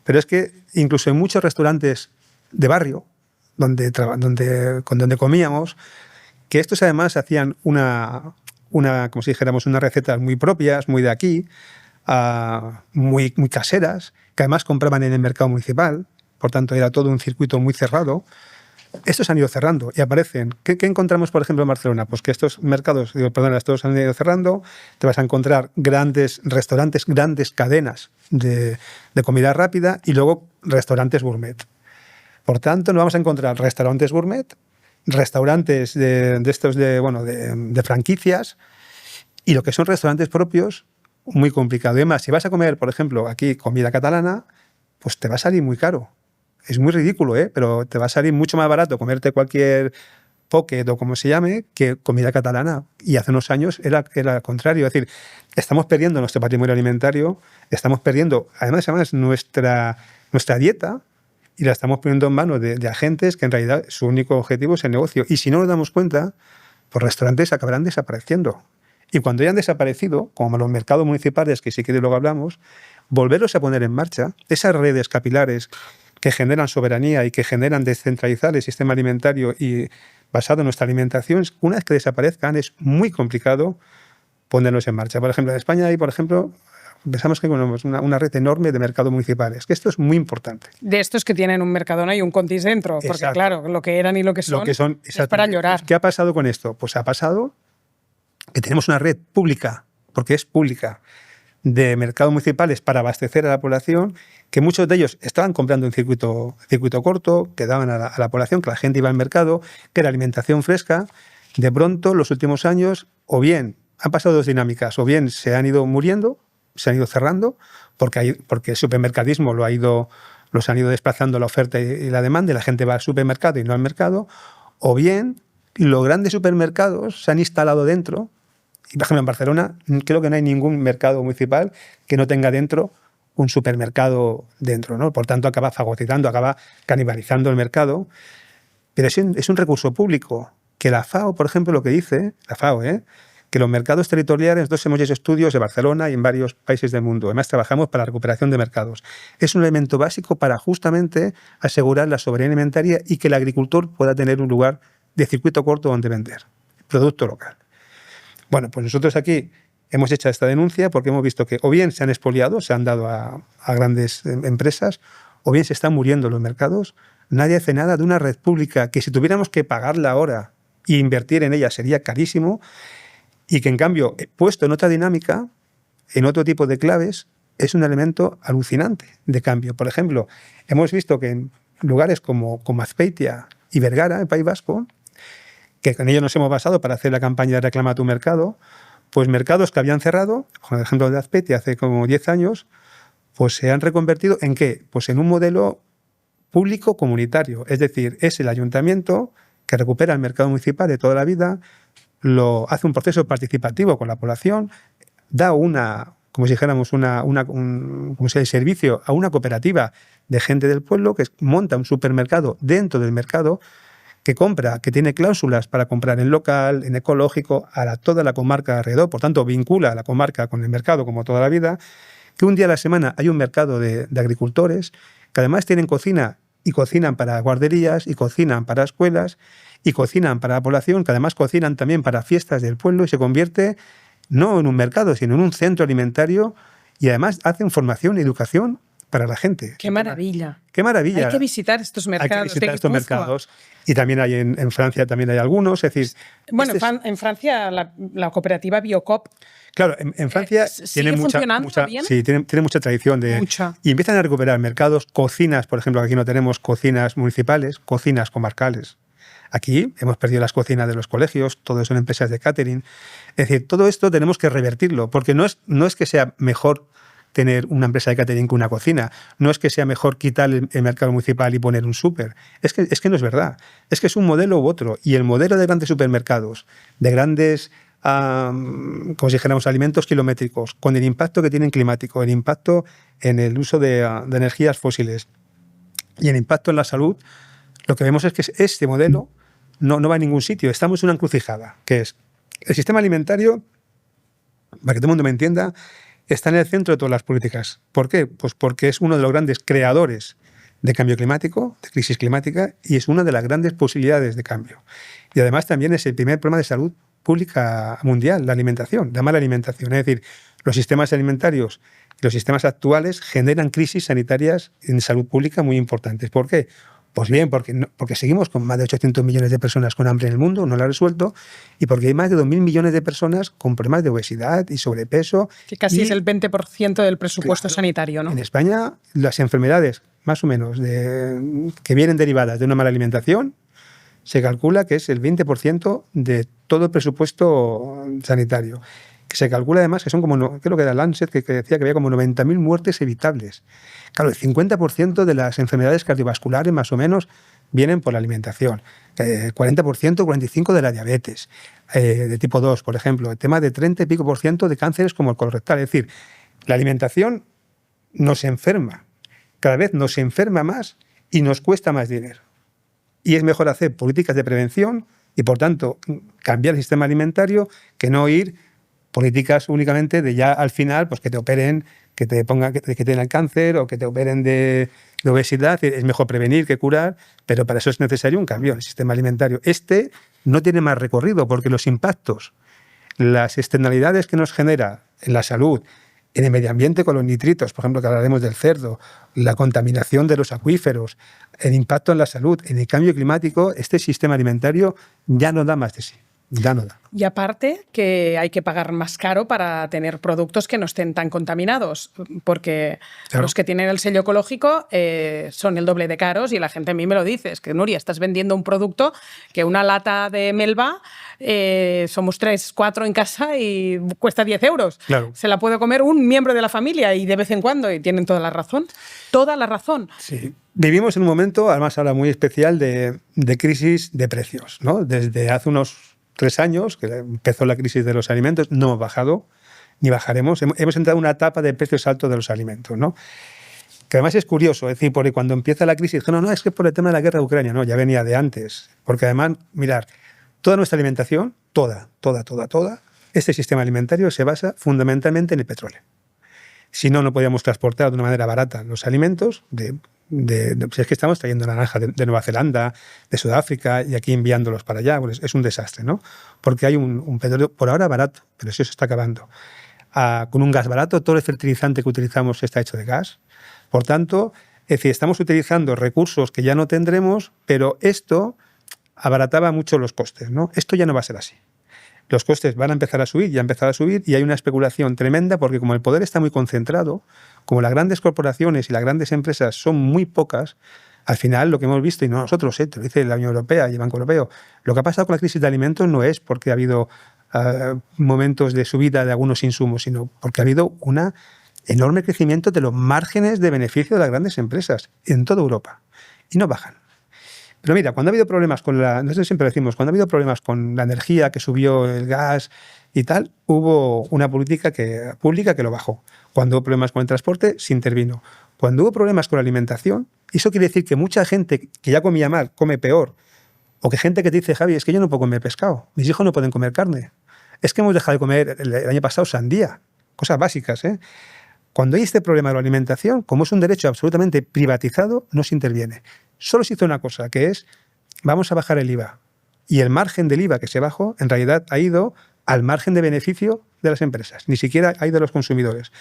Pero es que incluso en muchos restaurantes de barrio donde comíamos, que estos además hacían como si dijéramos, unas recetas muy propias, muy de aquí, muy caseras, que además compraban en el mercado municipal, por tanto era todo un circuito muy cerrado. Estos han ido cerrando y aparecen. ¿Qué encontramos, por ejemplo, en Barcelona? Pues que estos mercados, estos han ido cerrando, te vas a encontrar grandes restaurantes, grandes cadenas de comida rápida, y luego restaurantes gourmet. Por tanto, nos vamos a encontrar restaurantes gourmet, restaurantes de franquicias, y lo que son restaurantes propios, muy complicado. Y además, si vas a comer, por ejemplo, aquí comida catalana, pues te va a salir muy caro. Es muy ridículo, pero te va a salir mucho más barato comerte cualquier pocket o como se llame que comida catalana. Y hace unos años era al contrario. Es decir, estamos perdiendo nuestro patrimonio alimentario, estamos perdiendo además nuestra dieta, y la estamos poniendo en manos de agentes que en realidad su único objetivo es el negocio. Y si no nos damos cuenta, pues restaurantes acabarán desapareciendo. Y cuando hayan desaparecido, como los mercados municipales, que si quieres luego hablamos, volverlos a poner en marcha, esas redes capilares que generan soberanía y que generan descentralizar el sistema alimentario y basado en nuestra alimentación, una vez que desaparezcan es muy complicado ponerlos en marcha. Por ejemplo, en España hay, pensamos que tenemos una red enorme de mercados municipales, que esto es muy importante. De estos que tienen un Mercadona y un Contis dentro, porque exacto, claro, lo que eran y lo que son es para llorar. ¿Qué ha pasado con esto? Pues ha pasado que tenemos una red pública, porque es pública, de mercados municipales para abastecer a la población, que muchos de ellos estaban comprando en circuito corto, que daban a la población, que la gente iba al mercado, que era alimentación fresca. De pronto, los últimos años, o bien han pasado dos dinámicas, o bien se han ido muriendo, se han ido cerrando, porque el supermercadismo los han ido desplazando la oferta y la demanda, y la gente va al supermercado y no al mercado, o bien los grandes supermercados se han instalado dentro. Y, por ejemplo, en Barcelona creo que no hay ningún mercado municipal que no tenga dentro un supermercado dentro, ¿no? Por tanto, acaba fagocitando, acaba canibalizando el mercado. Pero es un recurso público que la FAO, por ejemplo, lo que dice, la FAO, que los mercados territoriales, nosotros hemos hecho estudios de Barcelona y en varios países del mundo. Además, trabajamos para la recuperación de mercados. Es un elemento básico para justamente asegurar la soberanía alimentaria y que el agricultor pueda tener un lugar de circuito corto donde vender producto local. Bueno, pues nosotros aquí hemos hecho esta denuncia porque hemos visto que o bien se han expoliado, se han dado a grandes empresas, o bien se están muriendo los mercados. Nadie hace nada de una red pública que si tuviéramos que pagarla ahora e invertir en ella sería carísimo, y que en cambio, puesto en otra dinámica, en otro tipo de claves, es un elemento alucinante de cambio. Por ejemplo, hemos visto que en lugares como Azpeitia y Vergara, en País Vasco, que con ello nos hemos basado para hacer la campaña de Reclama tu Mercado, pues mercados que habían cerrado, por ejemplo de Azpeitia hace como 10 años, pues se han reconvertido ¿en qué? Pues en un modelo público comunitario. Es decir, es el ayuntamiento que recupera el mercado municipal de toda la vida, hace un proceso participativo con la población, da como si dijéramos, el servicio a una cooperativa de gente del pueblo que monta un supermercado dentro del mercado, que compra, que tiene cláusulas para comprar en local, en ecológico, toda la comarca alrededor, por tanto vincula a la comarca con el mercado como toda la vida, que un día a la semana hay un mercado de agricultores, que además tienen cocina y cocinan para guarderías y cocinan para escuelas y cocinan para la población, que además cocinan también para fiestas del pueblo, y se convierte no en un mercado, sino en un centro alimentario, y además hacen formación y educación para la gente. ¡Qué maravilla! ¡Qué maravilla! Hay que visitar estos mercados. Hay que visitar estos mercados. Y también hay en Francia también hay algunos. Es decir, bueno, en Francia la cooperativa Biocop. Claro, en Francia tiene mucha tradición y empiezan a recuperar mercados, cocinas, por ejemplo, aquí no tenemos cocinas municipales, cocinas comarcales. Aquí hemos perdido las cocinas de los colegios, todo son empresas de catering. Es decir, todo esto tenemos que revertirlo, porque no es que sea mejor tener una empresa de catering que una cocina, no es que sea mejor quitar el mercado municipal y poner un súper. Es que no es verdad. Es que es un modelo u otro. Y el modelo de grandes supermercados, de grandes, como si dijéramos, alimentos kilométricos, con el impacto que tienen climático, el impacto en el uso de energías fósiles y el impacto en la salud, lo que vemos es que este modelo no va a ningún sitio. Estamos en una encrucijada, que es el sistema alimentario, para que todo el mundo me entienda, está en el centro de todas las políticas. ¿Por qué? Pues porque es uno de los grandes creadores de cambio climático, de crisis climática, y es una de las grandes posibilidades de cambio. Y además también es el primer problema de salud pública mundial, la alimentación, la mala alimentación. Es decir, los sistemas alimentarios y los sistemas actuales generan crisis sanitarias en salud pública muy importantes. ¿Por qué? Pues bien, porque seguimos con más de 800 millones de personas con hambre en el mundo, no lo ha resuelto, y porque hay más de 2.000 millones de personas con problemas de obesidad y sobrepeso. Que casi es el 20% del presupuesto sanitario, ¿no? En España, las enfermedades, más o menos, que vienen derivadas de una mala alimentación, se calcula que es el 20% de todo el presupuesto sanitario. Que se calcula además que son como, creo que era Lancet, que decía que había como 90.000 muertes evitables. Claro, el 50% de las enfermedades cardiovasculares más o menos vienen por la alimentación. 40%, 45% de la diabetes, de tipo 2, por ejemplo. El tema de 30 y pico % de cánceres como el colorectal. Es decir, la alimentación nos enferma. Cada vez nos enferma más y nos cuesta más dinero. Y es mejor hacer políticas de prevención y, por tanto, cambiar el sistema alimentario que no ir políticas únicamente de ya al final, pues que te operen, que te pongan que tengan cáncer o que te operen de obesidad. Es mejor prevenir que curar, pero para eso es necesario un cambio en el sistema alimentario. Este no tiene más recorrido porque los impactos, las externalidades que nos genera en la salud, en el medio ambiente con los nitritos, por ejemplo, que hablaremos del cerdo, la contaminación de los acuíferos, el impacto en la salud, en el cambio climático, este sistema alimentario ya no da más de sí. Ya no da. Y aparte que hay que pagar más caro para tener productos que no estén tan contaminados, porque Claro. los que tienen el sello ecológico son el doble de caros y la gente a mí me lo dice, es que Nuria, estás vendiendo un producto que una lata de Melva somos 3, 4 en casa y cuesta 10 euros. Claro. Se la puede comer un miembro de la familia y de vez en cuando, y tienen toda la razón. Toda la razón. Sí. Vivimos en un momento, además ahora muy especial, de crisis de precios, ¿no? Desde hace unos 3 años, que empezó la crisis de los alimentos, no hemos bajado ni bajaremos. Hemos entrado en una etapa de precios altos de los alimentos, ¿no? Que además es curioso, es decir, porque cuando empieza la crisis, no, es que por el tema de la guerra de Ucrania, no, ya venía de antes. Porque además, mirar, toda nuestra alimentación, toda, este sistema alimentario se basa fundamentalmente en el petróleo. Si no, no podíamos transportar de una manera barata los alimentos. Si es que estamos trayendo naranjas de Nueva Zelanda, de Sudáfrica, y aquí enviándolos para allá, pues es un desastre, ¿no? Porque hay un petróleo por ahora barato, pero eso se está acabando. Con un gas barato, todo el fertilizante que utilizamos está hecho de gas. Por tanto, es decir, estamos utilizando recursos que ya no tendremos, pero esto abarataba mucho los costes, ¿no? Esto ya no va a ser así. Los costes van a empezar a subir, ya han empezado a subir, y hay una especulación tremenda porque como el poder está muy concentrado, como las grandes corporaciones y las grandes empresas son muy pocas, al final lo que hemos visto, y no nosotros, te lo dice la Unión Europea y el Banco Europeo, lo que ha pasado con la crisis de alimentos no es porque ha habido momentos de subida de algunos insumos, sino porque ha habido un enorme crecimiento de los márgenes de beneficio de las grandes empresas en toda Europa, y no bajan. Pero mira, cuando ha habido problemas nosotros siempre decimos, cuando ha habido problemas con la energía, que subió el gas y tal, hubo una política pública que lo bajó. Cuando hubo problemas con el transporte, se intervino. Cuando hubo problemas con la alimentación, eso quiere decir que mucha gente que ya comía mal, come peor. O que gente que te dice, Javi, es que yo no puedo comer pescado, mis hijos no pueden comer carne. Es que hemos dejado de comer el año pasado sandía. Cosas básicas, ¿eh? Cuando hay este problema de la alimentación, como es un derecho absolutamente privatizado, no se interviene. Solo se hizo una cosa, que es, vamos a bajar el IVA. Y el margen del IVA que se bajó, en realidad, ha ido al margen de beneficio de las empresas. Ni siquiera ha ido a los consumidores.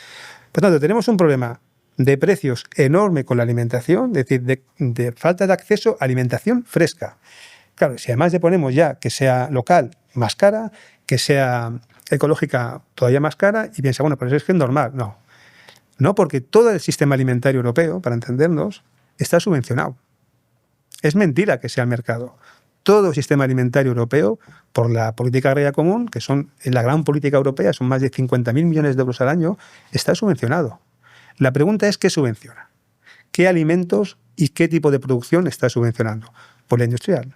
Por tanto, tenemos un problema de precios enorme con la alimentación, es decir, de falta de acceso a alimentación fresca. Claro, si además le ponemos ya que sea local más cara, que sea ecológica todavía más cara, y piensa, bueno, pues es que es normal. No, porque todo el sistema alimentario europeo, para entendernos, está subvencionado. Es mentira que sea el mercado. Todo el sistema alimentario europeo, por la política agraria común, que son en la gran política europea, son más de 50.000 millones de euros al año, está subvencionado. La pregunta es, ¿qué subvenciona? ¿Qué alimentos y qué tipo de producción está subvencionando? Pues la industrial.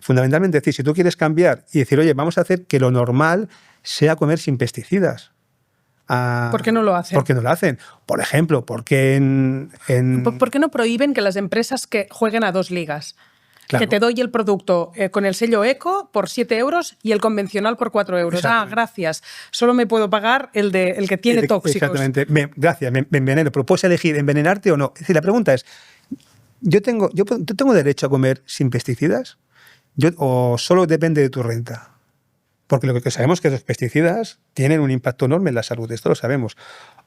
Fundamentalmente, es decir, si tú quieres cambiar y decir, oye, vamos a hacer que lo normal sea comer sin pesticidas. ¿Por qué no lo hacen? ¿Por qué no lo hacen? Por ejemplo, porque ¿Por qué no prohíben que las empresas que jueguen a 2 ligas? Claro. Que te doy el producto con el sello eco por 7 euros y el convencional por 4 euros. Gracias. Solo me puedo pagar el que tiene tóxicos. Exactamente. Gracias, me enveneno. Pero puedes elegir envenenarte o no. Es decir, la pregunta es, ¿yo tengo derecho a comer sin pesticidas? ¿O solo depende de tu renta? Porque lo que sabemos es que los pesticidas tienen un impacto enorme en la salud, esto lo sabemos.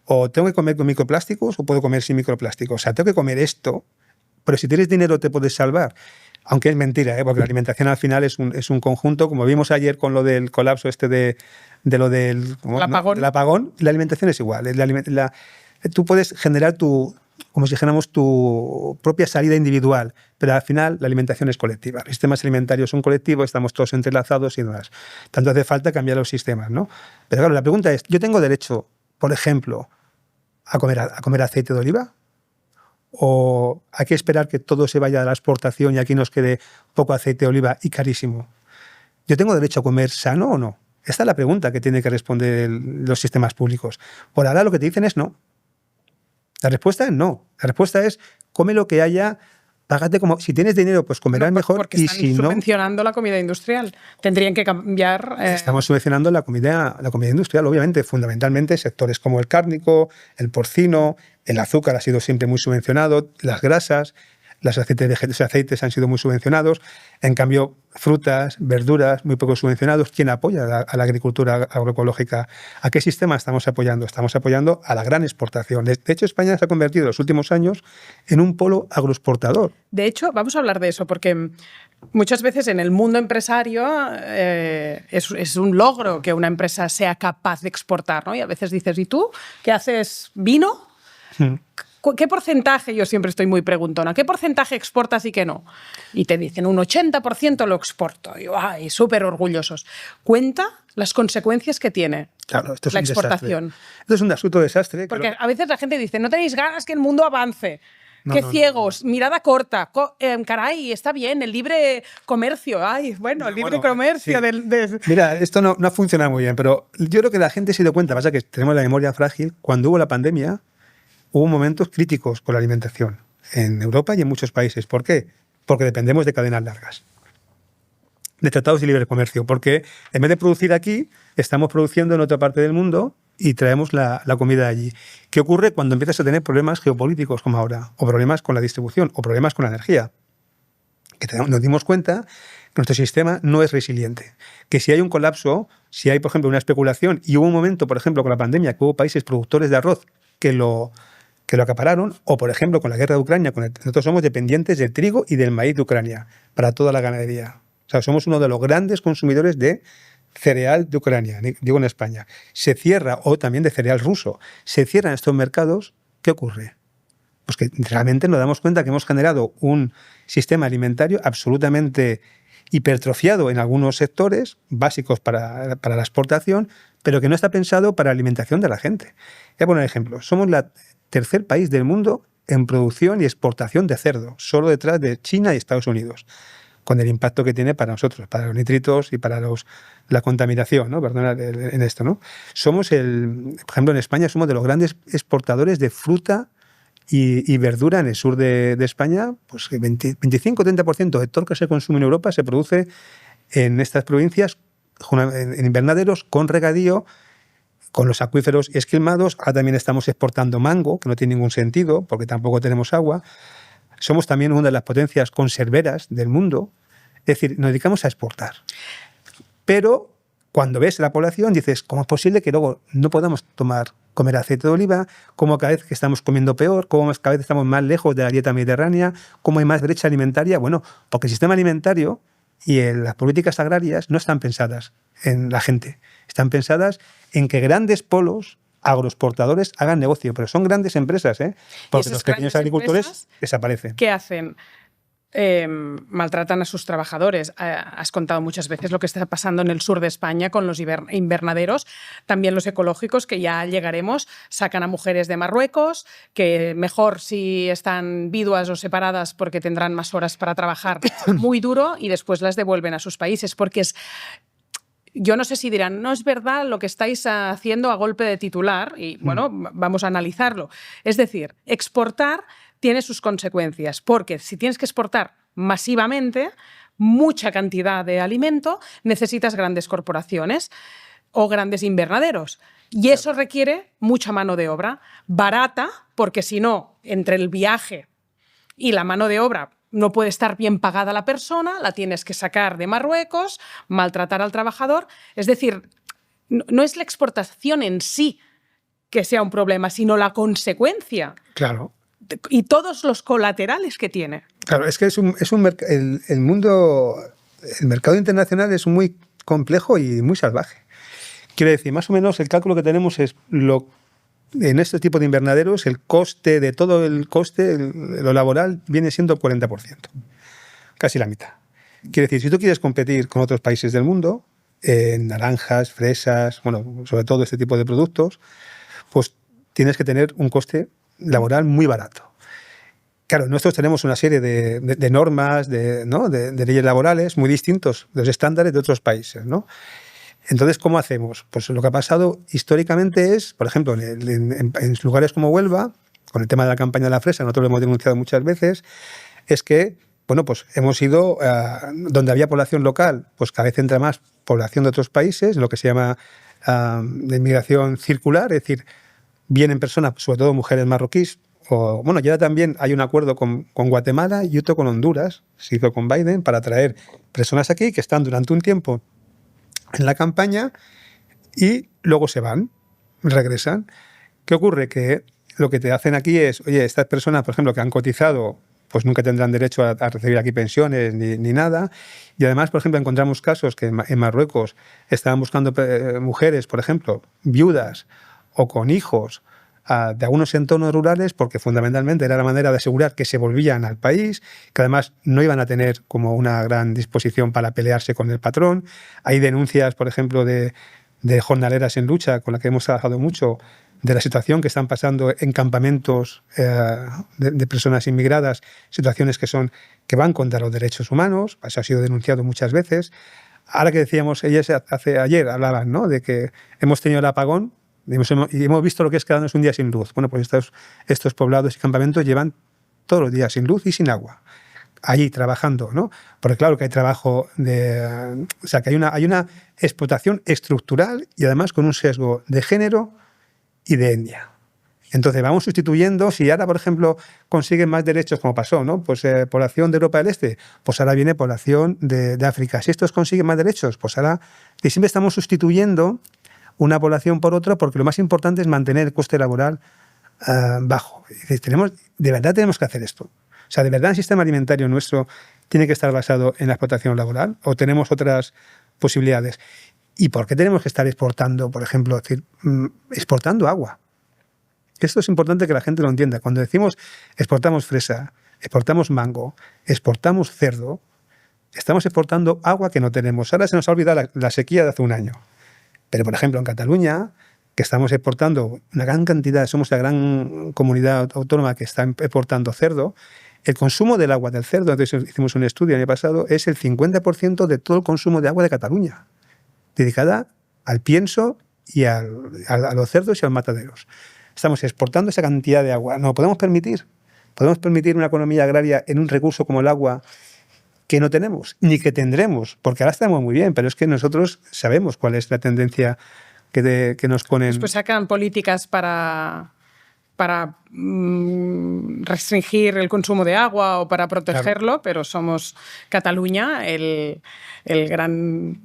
O tengo que comer con microplásticos o puedo comer sin microplásticos. O sea, tengo que comer esto, pero si tienes dinero te puedes salvar. Aunque es mentira, porque la alimentación al final es un conjunto, como vimos ayer con lo del colapso de lo del apagón, la alimentación es igual. Tú puedes generar como si dijéramos tu propia salida individual, pero al final la alimentación es colectiva. Los sistemas alimentarios son colectivos, estamos todos entrelazados y demás. Tanto hace falta cambiar los sistemas, ¿no? Pero claro, la pregunta es, ¿yo tengo derecho, por ejemplo, a comer aceite de oliva? ¿O hay que esperar que todo se vaya a la exportación y aquí nos quede poco aceite de oliva y carísimo? ¿Yo tengo derecho a comer sano o no? Esta es la pregunta que tienen que responder los sistemas públicos. Por ahora lo que te dicen es no. La respuesta es no. La respuesta es come lo que haya, págate como... Si tienes dinero, pues comerás mejor. Porque y están si subvencionando la comida industrial. Tendrían que cambiar... Estamos subvencionando la comida industrial, obviamente, fundamentalmente sectores como el cárnico, el porcino, el azúcar ha sido siempre muy subvencionado, las grasas. Los aceites han sido muy subvencionados. En cambio, frutas, verduras, muy poco subvencionados. ¿Quién apoya a la agricultura agroecológica? ¿A qué sistema estamos apoyando? Estamos apoyando a la gran exportación. De hecho, España se ha convertido en los últimos años en un polo agroexportador. De hecho, vamos a hablar de eso, porque muchas veces en el mundo empresario es un logro que una empresa sea capaz de exportar, ¿no? Y a veces dices, ¿y tú qué haces? ¿Vino? ¿Qué porcentaje? Yo siempre estoy muy preguntona. ¿Qué porcentaje exportas y qué no? Y te dicen, un 80% lo exporto. Y ¡ay! Súper orgullosos. Cuenta las consecuencias que tiene la exportación. Esto es un absoluto desastre. Porque a veces la gente dice, no tenéis ganas que el mundo avance. ¡Qué ciegos! Mirada corta. Caray, está bien, el libre comercio. Ay, bueno, el libre comercio. Sí. Mira, esto no ha funcionado muy bien, pero yo creo que la gente se dio cuenta, pasa que tenemos la memoria frágil. Cuando hubo la pandemia, hubo momentos críticos con la alimentación en Europa y en muchos países. ¿Por qué? Porque dependemos de cadenas largas, de tratados de libre comercio, porque en vez de producir aquí, estamos produciendo en otra parte del mundo y traemos la comida de allí. ¿Qué ocurre cuando empiezas a tener problemas geopolíticos como ahora? O problemas con la distribución, o problemas con la energía. Que nos dimos cuenta que nuestro sistema no es resiliente. Que si hay un colapso, si hay, por ejemplo, una especulación, y hubo un momento, por ejemplo, con la pandemia, que hubo países productores de arroz que lo acapararon, o por ejemplo con la guerra de Ucrania, nosotros somos dependientes del trigo y del maíz de Ucrania para toda la ganadería. O sea, somos uno de los grandes consumidores de cereal de Ucrania, digo en España. Se cierra, o también de cereal ruso, se cierran estos mercados, ¿qué ocurre? Pues que realmente nos damos cuenta que hemos generado un sistema alimentario absolutamente hipertrofiado en algunos sectores básicos para la exportación, pero que no está pensado para la alimentación de la gente. Voy a poner ejemplos. Somos el tercer país del mundo en producción y exportación de cerdo, solo detrás de China y Estados Unidos, con el impacto que tiene para nosotros, para los nitritos y para la contaminación, ¿no? Perdona en esto, ¿no? Por ejemplo, en España somos de los grandes exportadores de fruta y verdura en el sur de España. Pues 25-30% de todo lo que se consume en Europa se produce en estas provincias, en invernaderos, con regadío, con los acuíferos esquilmados. Ahora también estamos exportando mango, que no tiene ningún sentido, porque tampoco tenemos agua. Somos también una de las potencias conserveras del mundo. Es decir, nos dedicamos a exportar. Pero cuando ves la población, dices, ¿cómo es posible que luego no podamos comer aceite de oliva? ¿Cómo cada vez que estamos comiendo peor? ¿Cómo cada vez estamos más lejos de la dieta mediterránea? ¿Cómo hay más brecha alimentaria? Bueno, porque el sistema alimentario y las políticas agrarias no están pensadas en la gente. Están pensadas en que grandes polos agroexportadores hagan negocio, pero son grandes empresas, porque los pequeños agricultores desaparecen. ¿Qué hacen? Maltratan a sus trabajadores. Has contado muchas veces lo que está pasando en el sur de España con los invernaderos, también los ecológicos, que ya llegaremos, sacan a mujeres de Marruecos, que mejor si están viudas o separadas porque tendrán más horas para trabajar muy duro, y después las devuelven a sus países, porque yo no sé si dirán, no es verdad lo que estáis haciendo a golpe de titular, y bueno, vamos a analizarlo. Es decir, exportar tiene sus consecuencias, porque si tienes que exportar masivamente mucha cantidad de alimento, necesitas grandes corporaciones o grandes invernaderos. Y eso requiere mucha mano de obra barata, porque si no, entre el viaje y la mano de obra no puede estar bien pagada la persona, la tienes que sacar de Marruecos, maltratar al trabajador. Es decir, no es la exportación en sí que sea un problema, sino la consecuencia. Claro. Y todos los colaterales que tiene. Claro, es que el mercado internacional es muy complejo y muy salvaje. Quiero decir, más o menos el cálculo que tenemos es en este tipo de invernaderos, el coste de todo lo laboral viene siendo el 40%, casi la mitad. Quiere decir, si tú quieres competir con otros países del mundo, en naranjas, fresas, bueno, sobre todo este tipo de productos, pues tienes que tener un coste laboral muy barato. Claro, nosotros tenemos una serie de normas, de leyes laborales muy distintos de los estándares de otros países, ¿no? Entonces, ¿cómo hacemos? Pues lo que ha pasado históricamente es, por ejemplo, en lugares como Huelva, con el tema de la campaña de la fresa, nosotros lo hemos denunciado muchas veces, es que, bueno, pues hemos ido donde había población local, pues cada vez entra más población de otros países, lo que se llama de inmigración circular, es decir, vienen personas, sobre todo mujeres marroquíes bueno, ya también hay un acuerdo con Guatemala y otro con Honduras, se hizo con Biden, para traer personas aquí que están durante un tiempo en la campaña y luego se van, regresan. ¿Qué ocurre? Que lo que te hacen aquí es, oye, estas personas, por ejemplo, que han cotizado, pues nunca tendrán derecho a recibir aquí pensiones ni nada. Y además, por ejemplo, encontramos casos que en Marruecos estaban buscando mujeres, por ejemplo, viudas o con hijos de algunos entornos rurales, porque fundamentalmente era la manera de asegurar que se volvían al país, que además no iban a tener como una gran disposición para pelearse con el patrón. Hay denuncias, por ejemplo, de jornaleras en lucha, con las que hemos trabajado mucho, de la situación que están pasando en campamentos de personas inmigradas, situaciones que van contra los derechos humanos. Eso ha sido denunciado muchas veces. Ahora que decíamos, ayer hablaban, ¿no?, de que hemos tenido el apagón y hemos visto lo que es quedarnos un día sin luz. Bueno, pues estos poblados y campamentos llevan todos los días sin luz y sin agua, allí trabajando, ¿no? Porque claro que hay trabajo o sea, que hay una explotación estructural y además con un sesgo de género y de etnia. Entonces vamos sustituyendo. Si ahora, por ejemplo, consiguen más derechos, como pasó, ¿no?, pues población de Europa del Este, pues ahora viene población de África. Si estos consiguen más derechos, pues ahora... Y siempre estamos sustituyendo una población por otra, porque lo más importante es mantener el coste laboral bajo. De verdad tenemos que hacer esto. O sea, ¿de verdad el sistema alimentario nuestro tiene que estar basado en la explotación laboral o tenemos otras posibilidades? ¿Y por qué tenemos que estar exportando, por ejemplo, exportando agua? Esto es importante que la gente lo entienda. Cuando decimos exportamos fresa, exportamos mango, exportamos cerdo, estamos exportando agua que no tenemos. Ahora se nos ha olvidado la sequía de hace un año. Pero, por ejemplo, en Cataluña, que estamos exportando una gran cantidad, somos la gran comunidad autónoma que está exportando cerdo, el consumo del agua del cerdo, entonces hicimos un estudio el año pasado, es el 50% de todo el consumo de agua de Cataluña, dedicada al pienso y a los cerdos y a los mataderos. Estamos exportando esa cantidad de agua. No lo podemos permitir. Podemos permitir una economía agraria en un recurso como el agua que no tenemos, ni que tendremos, porque ahora estamos muy bien, pero es que nosotros sabemos cuál es la tendencia que nos ponen. Después sacan políticas para restringir el consumo de agua o para protegerlo, claro. Pero somos Cataluña el gran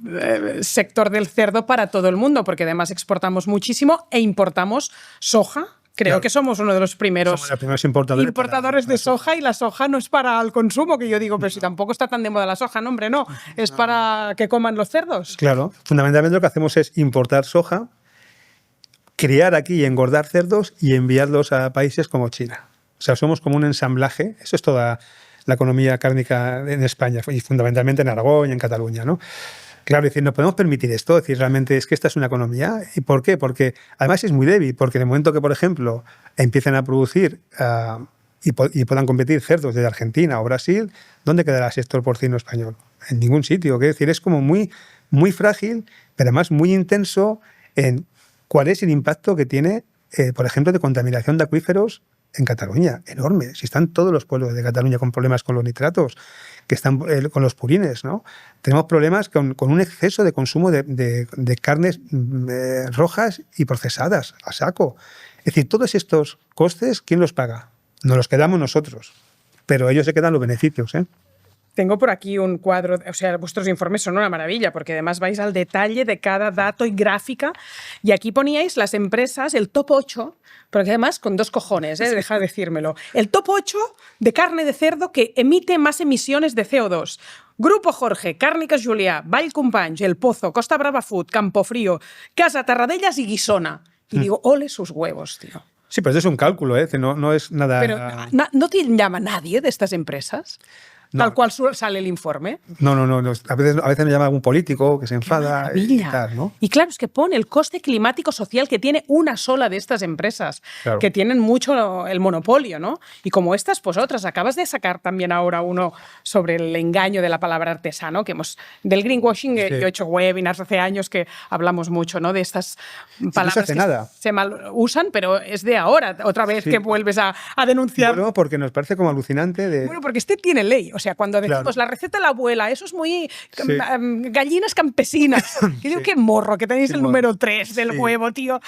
sector del cerdo para todo el mundo, porque además exportamos muchísimo e importamos soja. Creo claro. Que somos uno de los primeros importadores de soja, y la soja no es para el consumo, que yo digo, pero si tampoco está tan de moda la soja, no, hombre, no, es para que coman los cerdos. Claro, fundamentalmente lo que hacemos es importar soja, criar aquí y engordar cerdos y enviarlos a países como China. O sea, somos como un ensamblaje, eso es toda la economía cárnica en España y fundamentalmente en Aragón y en Cataluña, ¿no? Claro, es decir, no podemos permitir esto, es decir, realmente es que esta es una economía. ¿Y por qué? Porque además es muy débil, porque en el momento que, por ejemplo, empiecen a producir y puedan competir cerdos desde Argentina o Brasil, ¿dónde quedará el sector porcino español? En ningún sitio. Es decir, es como muy, muy frágil, pero además muy intenso en cuál es el impacto que tiene, por ejemplo, de contaminación de acuíferos en Cataluña. Enorme. Si están todos los pueblos de Cataluña con problemas con los nitratos, que están con los purines, ¿no? Tenemos problemas con un exceso de consumo de carnes rojas y procesadas a saco. Es decir, todos estos costes, ¿quién los paga? Nos los quedamos nosotros, pero ellos se quedan los beneficios, ¿eh? Tengo por aquí un cuadro, o sea, vuestros informes son una maravilla, porque además vais al detalle de cada dato y gráfica, y aquí poníais las empresas, el top 8, porque además con dos cojones, deja de decírmelo, el top 8 de carne de cerdo que emite más emisiones de CO2. Grupo Jorge, Càrniques Julià, Vall Companys, El Pozo, Costa Brava Food, Campofrío, Casa Tarradellas y Guisona. Y digo, ole sus huevos, tío. Sí, pero eso es un cálculo, no es nada... Pero ¿no te llama nadie de estas empresas? No. Tal cual sale el informe. No. A veces me llama algún político que se enfada y tal, ¿no? Y claro, es que pone el coste climático social que tiene una sola de estas empresas, claro, que tienen mucho el monopolio, ¿no? Y como estas, pues otras. Acabas de sacar también ahora uno sobre el engaño de la palabra artesano, del greenwashing. Sí. Yo he hecho webinars hace años que hablamos mucho, ¿no?, de estas palabras no se hace nada. Se mal usan, pero es de ahora, otra vez que vuelves a denunciar. Bueno, porque nos parece como alucinante. Bueno, porque tiene ley. O sea, cuando decimos claro, la receta de la abuela, eso es muy gallinas campesinas. Que digo, qué morro, que tenéis el número 3 del huevo, tío.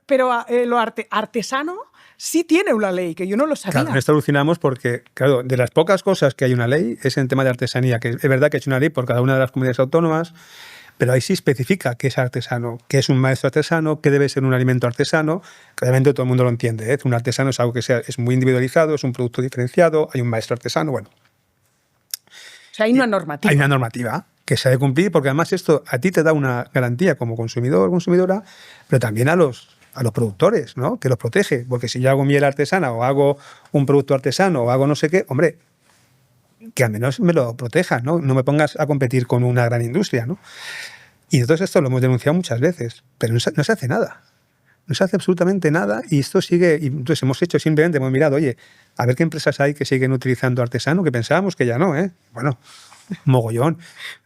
Pero lo artesano sí tiene una ley, que yo no lo sabía. Claro, en esto alucinamos porque, claro, de las pocas cosas que hay una ley es en el tema de artesanía, que es verdad que es una ley por cada una de las comunidades autónomas, pero ahí sí especifica qué es artesano, qué es un maestro artesano, qué debe ser un alimento artesano. Claramente todo el mundo lo entiende, ¿eh? Un artesano es algo que es muy individualizado, es un producto diferenciado, hay un maestro artesano, bueno. O sea, hay una normativa. Hay una normativa que se ha de cumplir porque además esto a ti te da una garantía como consumidor o consumidora, pero también a los productores, ¿no? Que los protege. Porque si yo hago miel artesana o hago un producto artesano o hago no sé qué, hombre, que al menos me lo proteja, ¿no? No me pongas a competir con una gran industria, ¿no? Y entonces esto lo hemos denunciado muchas veces, pero no se hace nada. No se hace absolutamente nada y esto sigue. Y entonces hemos mirado, oye, a ver qué empresas hay que siguen utilizando artesano, que pensábamos que ya no, ¿eh? Bueno, mogollón.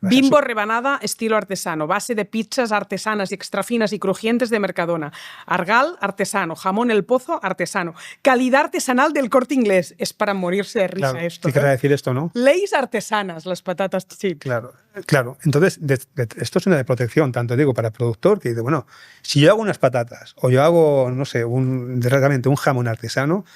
Bimbo rebanada estilo artesano, base de pizzas artesanas y extrafinas y crujientes de Mercadona. Argal, artesano. Jamón El Pozo, artesano. Calidad artesanal del Corte Inglés. Es para morirse de risa Claro, esto. ¿qué querrá decir esto, no? Leyes artesanas, las patatas chips. Claro. Entonces, esto es una de protección, tanto digo para el productor, que dice, bueno, si yo hago unas patatas o yo hago, no sé, realmente un jamón artesano,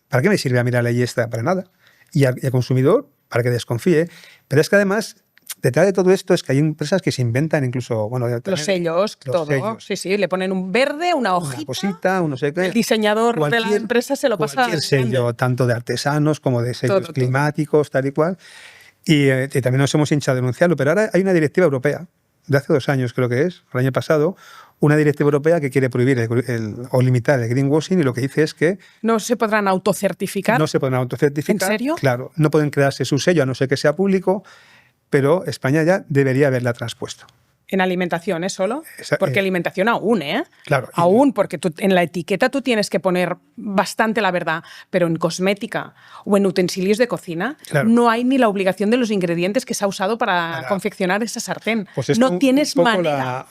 ¿para qué me sirve a mí la ley esta? Para nada. Y al consumidor, para que desconfíe. Pero es que además, detrás de todo esto es que hay empresas que se inventan incluso... Bueno, los sellos, todo. Sellos. Sí, le ponen un verde, una hojita. Una cosita, un no sé qué. El diseñador de la empresa se lo pasa. Cualquier sello, tanto de artesanos como de sellos climáticos, tal y cual. Y también nos hemos hinchado a denunciarlo. Pero ahora hay una directiva europea, de hace 2 años creo que es, el año pasado, una directiva europea que quiere prohibir o limitar el greenwashing, y lo que dice es que... ¿No se podrán autocertificar? No se podrán autocertificar. ¿En serio? Claro, no pueden crearse su sello a no ser que sea público, pero España ya debería haberla traspuesto. En alimentación, ¿eh? Solo. Porque alimentación aún, ¿eh? Claro. Aún, porque en la etiqueta tú tienes que poner bastante la verdad, pero en cosmética o en utensilios de cocina no hay ni la obligación de los ingredientes que se ha usado para confeccionar esa sartén. Pues no tienes manera.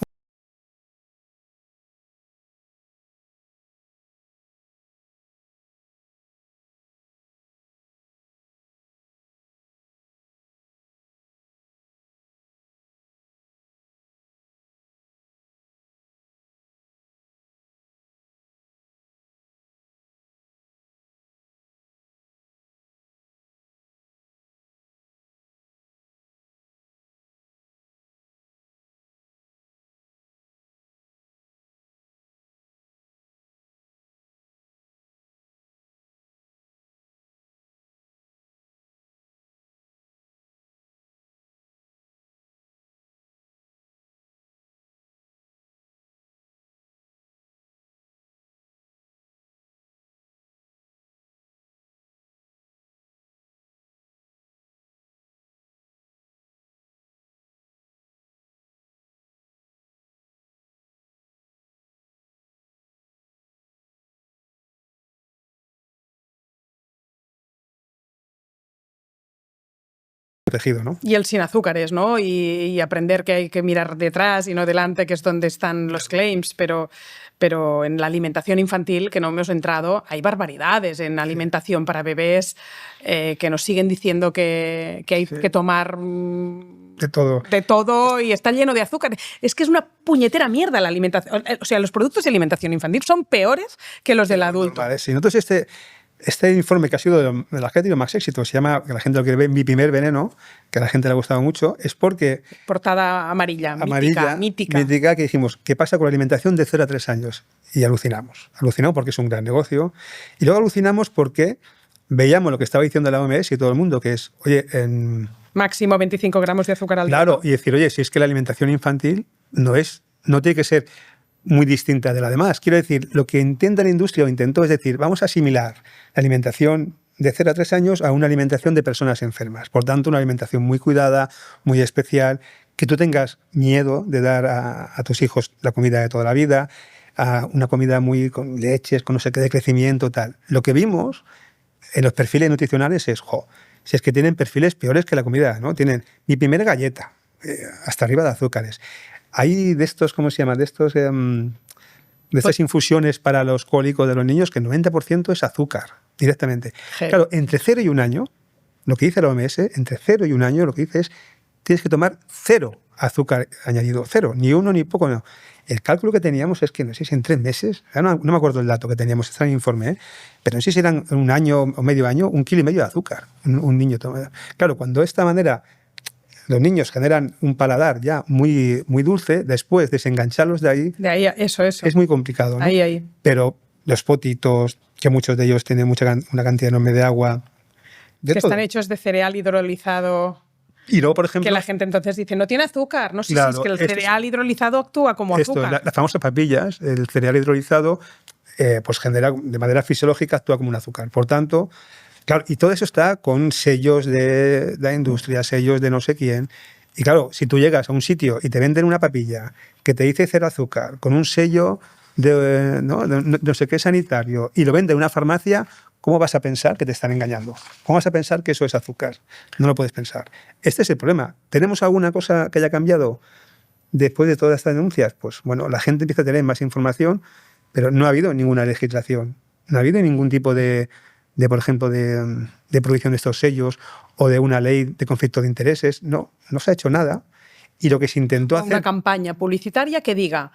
Protegido, ¿no? Y el sin azúcares, ¿no? Y aprender que hay que mirar detrás y no delante, que es donde están los claims, pero en la alimentación infantil, que no hemos entrado, hay barbaridades en alimentación para bebés que nos siguen diciendo que hay que tomar de todo y está lleno de azúcar. Es que es una puñetera mierda la alimentación. O sea, los productos de alimentación infantil son peores que los del adulto. Vale, sí. Entonces, este informe que ha sido de los que ha tenido más éxito, se llama, que la gente lo quiere ver, Mi Primer Veneno, que a la gente le ha gustado mucho, es porque... Portada amarilla, mítica, que dijimos, ¿qué pasa con la alimentación de 0 a 3 años? Y alucinamos. Alucinamos porque es un gran negocio. Y luego alucinamos porque veíamos lo que estaba diciendo la OMS y todo el mundo, que es, oye... máximo 25 gramos de azúcar al día. Claro, y decir, oye, si es que la alimentación infantil no tiene que ser muy distinta de la demás. Quiero decir, lo que intenta la industria o intentó es decir, vamos a asimilar la alimentación de 0 a 3 años a una alimentación de personas enfermas. Por tanto, una alimentación muy cuidada, muy especial, que tú tengas miedo de dar a tus hijos la comida de toda la vida, a una comida muy con leches, con no sé qué de crecimiento, tal. Lo que vimos en los perfiles nutricionales es, si es que tienen perfiles peores que la comida, ¿no? Tienen mi primera galleta, hasta arriba de azúcares. Hay de estos, ¿cómo se llama? De estas infusiones para los cólicos de los niños que el 90% es azúcar, directamente. Claro, entre 0 y 1 año, lo que dice la OMS, entre 0 y 1 año, lo que dice es tienes que tomar 0 azúcar añadido, 0, ni 1 ni poco, no. El cálculo que teníamos es que, no sé si en 3 meses, no me acuerdo el dato que teníamos, está en el informe, pero no sé si eran un año o medio año, 1,5 kilos de azúcar, un niño toma. Claro, cuando de esta manera los niños generan un paladar ya muy, muy dulce, después desengancharlos de ahí, eso. Es muy complicado, ¿no? Ahí. Pero los potitos, que muchos de ellos tienen una cantidad enorme de agua. Que están hechos de cereal hidrolizado. Y luego, por ejemplo... Que la gente entonces dice, no tiene azúcar. No sé claro, si es que el cereal hidrolizado actúa como azúcar. Las famosas papillas, el cereal hidrolizado, pues genera, de manera fisiológica, actúa como un azúcar. Por tanto, claro, y todo eso está con sellos de la industria, sellos de no sé quién. Y claro, si tú llegas a un sitio y te venden una papilla que te dice 0 azúcar, con un sello de no sé qué sanitario, y lo vende en una farmacia, ¿cómo vas a pensar que te están engañando? ¿Cómo vas a pensar que eso es azúcar? No lo puedes pensar. Este es el problema. ¿Tenemos alguna cosa que haya cambiado después de todas estas denuncias? Pues bueno, la gente empieza a tener más información, pero no ha habido ninguna legislación. No ha habido ningún tipo de por ejemplo, de prohibición de estos sellos o de una ley de conflicto de intereses. No se ha hecho nada. Y lo que se intentó hacer... Una campaña publicitaria que diga...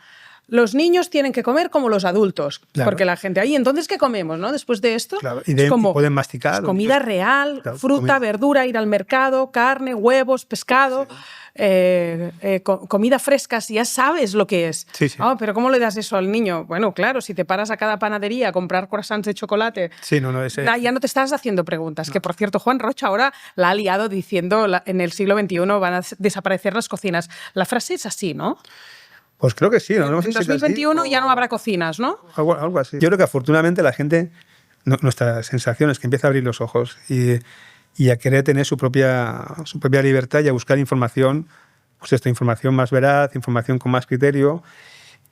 Los niños tienen que comer como los adultos, claro. Porque la gente ahí, entonces, ¿qué comemos, no? Después de esto, claro. Y pueden masticar. Comida real, claro, fruta, verdura, ir al mercado, carne, huevos, pescado, sí. Comida fresca, si ya sabes lo que es. Sí. Oh, pero ¿cómo le das eso al niño? Bueno, claro, si te paras a cada panadería a comprar croissants de chocolate, sí, ya no te estás haciendo preguntas. No. Que, por cierto, Juan Rocha ahora la ha liado diciendo en el siglo XXI van a desaparecer las cocinas. La frase es así, ¿no? Pues creo que sí. En 2021 ya no habrá cocinas, ¿no? Algo así. Yo creo que afortunadamente la gente, nuestra sensación es que empieza a abrir los ojos y a querer tener su propia libertad y a buscar información, pues esta información más veraz, información con más criterio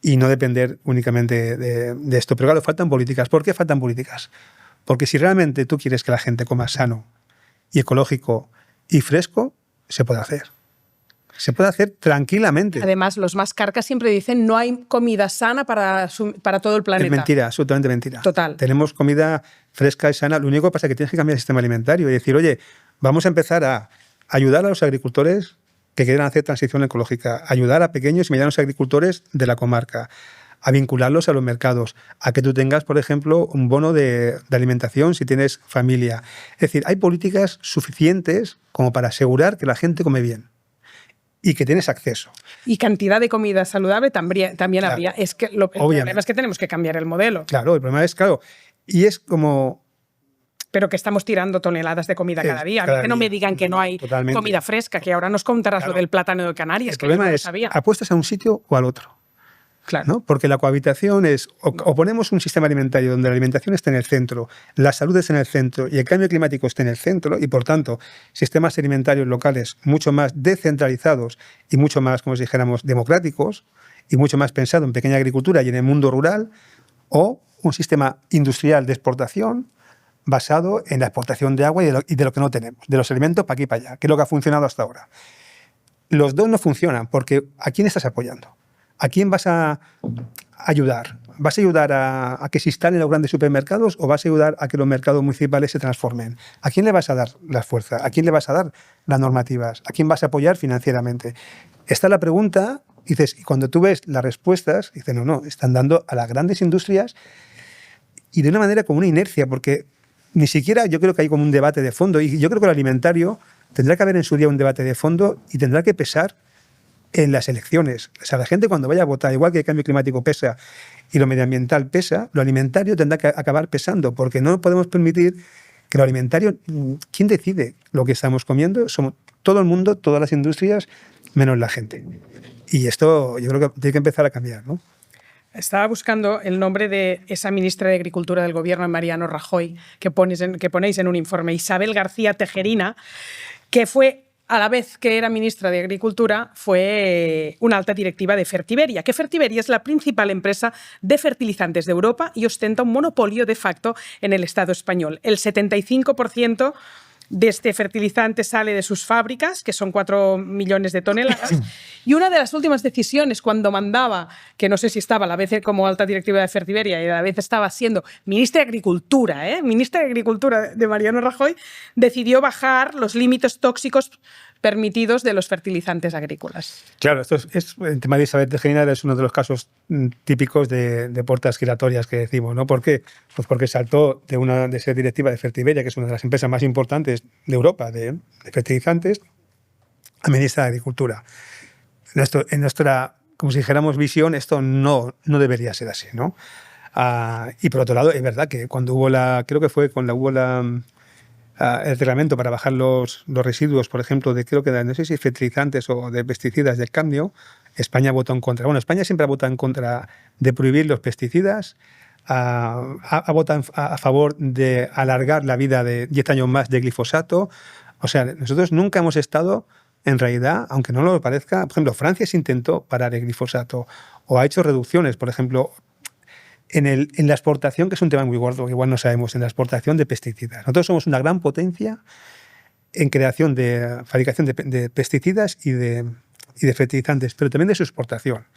y no depender únicamente de esto. Pero claro, faltan políticas. ¿Por qué faltan políticas? Porque si realmente tú quieres que la gente coma sano y ecológico y fresco, se puede hacer. Se puede hacer tranquilamente. Además, los más carcas siempre dicen no hay comida sana para todo el planeta. Es mentira, absolutamente mentira. Total. Tenemos comida fresca y sana. Lo único que pasa es que tienes que cambiar el sistema alimentario y decir, oye, vamos a empezar a ayudar a los agricultores que quieran hacer transición ecológica, ayudar a pequeños y medianos agricultores de la comarca, a vincularlos a los mercados, a que tú tengas, por ejemplo, un bono de alimentación si tienes familia. Es decir, hay políticas suficientes como para asegurar que la gente come bien. Y que tienes acceso. Y cantidad de comida saludable también claro, habría. Es que el problema es que tenemos que cambiar el modelo. Claro, el problema es, claro, y es como... Pero que estamos tirando toneladas de comida cada día. Que no me digan que no hay comida fresca, que ahora nos contarás lo del plátano de Canarias. El problema es, apuestas a un sitio o al otro. Claro. ¿No? Porque la cohabitación es, o ponemos un sistema alimentario donde la alimentación esté en el centro, la salud esté en el centro y el cambio climático esté en el centro y, por tanto, sistemas alimentarios locales mucho más descentralizados y mucho más, como si dijéramos, democráticos y mucho más pensado en pequeña agricultura y en el mundo rural, o un sistema industrial de exportación basado en la exportación de agua y de lo que no tenemos, de los alimentos para aquí y para allá, que es lo que ha funcionado hasta ahora. Los dos no funcionan porque ¿a quién estás apoyando? ¿A quién vas a ayudar? ¿Vas a ayudar a que se instalen los grandes supermercados o vas a ayudar a que los mercados municipales se transformen? ¿A quién le vas a dar la fuerza? ¿A quién le vas a dar las normativas? ¿A quién vas a apoyar financieramente? Esta es la pregunta, dices, y cuando tú ves las respuestas, dices, no, están dando a las grandes industrias y de una manera como una inercia, porque ni siquiera yo creo que hay como un debate de fondo y yo creo que el alimentario tendrá que haber en su día un debate de fondo y tendrá que pesar en las elecciones. O sea, la gente cuando vaya a votar, igual que el cambio climático pesa y lo medioambiental pesa, lo alimentario tendrá que acabar pesando, porque no podemos permitir que lo alimentario... ¿Quién decide lo que estamos comiendo? Somos todo el mundo, todas las industrias, menos la gente. Y esto yo creo que tiene que empezar a cambiar, ¿no? Estaba buscando el nombre de esa ministra de Agricultura del gobierno, Mariano Rajoy, que ponéis en un informe, Isabel García Tejerina, que fue... A la vez que era ministra de Agricultura, fue una alta directiva de Fertiberia, que Fertiberia es la principal empresa de fertilizantes de Europa y ostenta un monopolio de facto en el Estado español. El 75% de este fertilizante sale de sus fábricas, que son 4 millones de toneladas, y una de las últimas decisiones cuando mandaba, que no sé si estaba a la vez como alta directiva de Fertiberia y a la vez estaba siendo ministra de Agricultura, ministra de Agricultura de Mariano Rajoy, decidió bajar los límites tóxicos permitidos de los fertilizantes agrícolas. Claro, el tema de Isabel Tejerina es uno de los casos típicos de puertas giratorias que decimos, ¿no? ¿Por qué? Pues porque saltó de ser directiva de Fertiberia, que es una de las empresas más importantes de Europa de fertilizantes, a ministra de Agricultura. En nuestra, como si dijéramos, visión, esto no debería ser así, ¿no? Y por otro lado, es verdad que cuando hubo el reglamento para bajar los residuos, por ejemplo, no sé si fertilizantes o de pesticidas del cambio, España votó en contra. Bueno, España siempre ha votado en contra de prohibir los pesticidas, ha votado a favor de alargar la vida de 10 años más de glifosato. O sea, nosotros nunca hemos estado, en realidad, aunque no lo parezca, por ejemplo, Francia se intentó parar el glifosato o ha hecho reducciones, por ejemplo, en la exportación, que es un tema muy gordo, que igual no sabemos, en la exportación de pesticidas. Nosotros somos una gran potencia en fabricación de pesticidas y de fertilizantes, pero también de su exportación.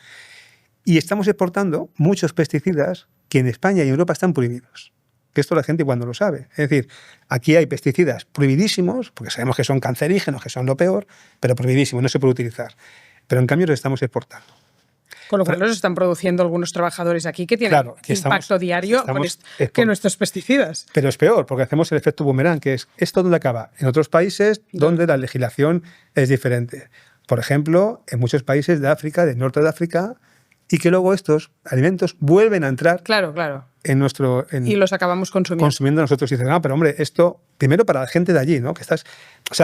Y estamos exportando muchos pesticidas que en España y en Europa están prohibidos. Que esto la gente igual no lo sabe. Es decir, aquí hay pesticidas prohibidísimos, porque sabemos que son cancerígenos, que son lo peor, pero prohibidísimos, no se puede utilizar. Pero en cambio los estamos exportando. Con lo cual los están produciendo algunos trabajadores aquí que tienen impacto diario que nuestros pesticidas. Pero es peor, porque hacemos el efecto boomerang, que es esto donde acaba. En otros países donde la legislación es diferente. Por ejemplo, en muchos países de África, del norte de África, y que luego estos alimentos vuelven a entrar en nuestro... y los acabamos consumiendo nosotros. Y dicen, pero hombre, esto, primero para la gente de allí, ¿no?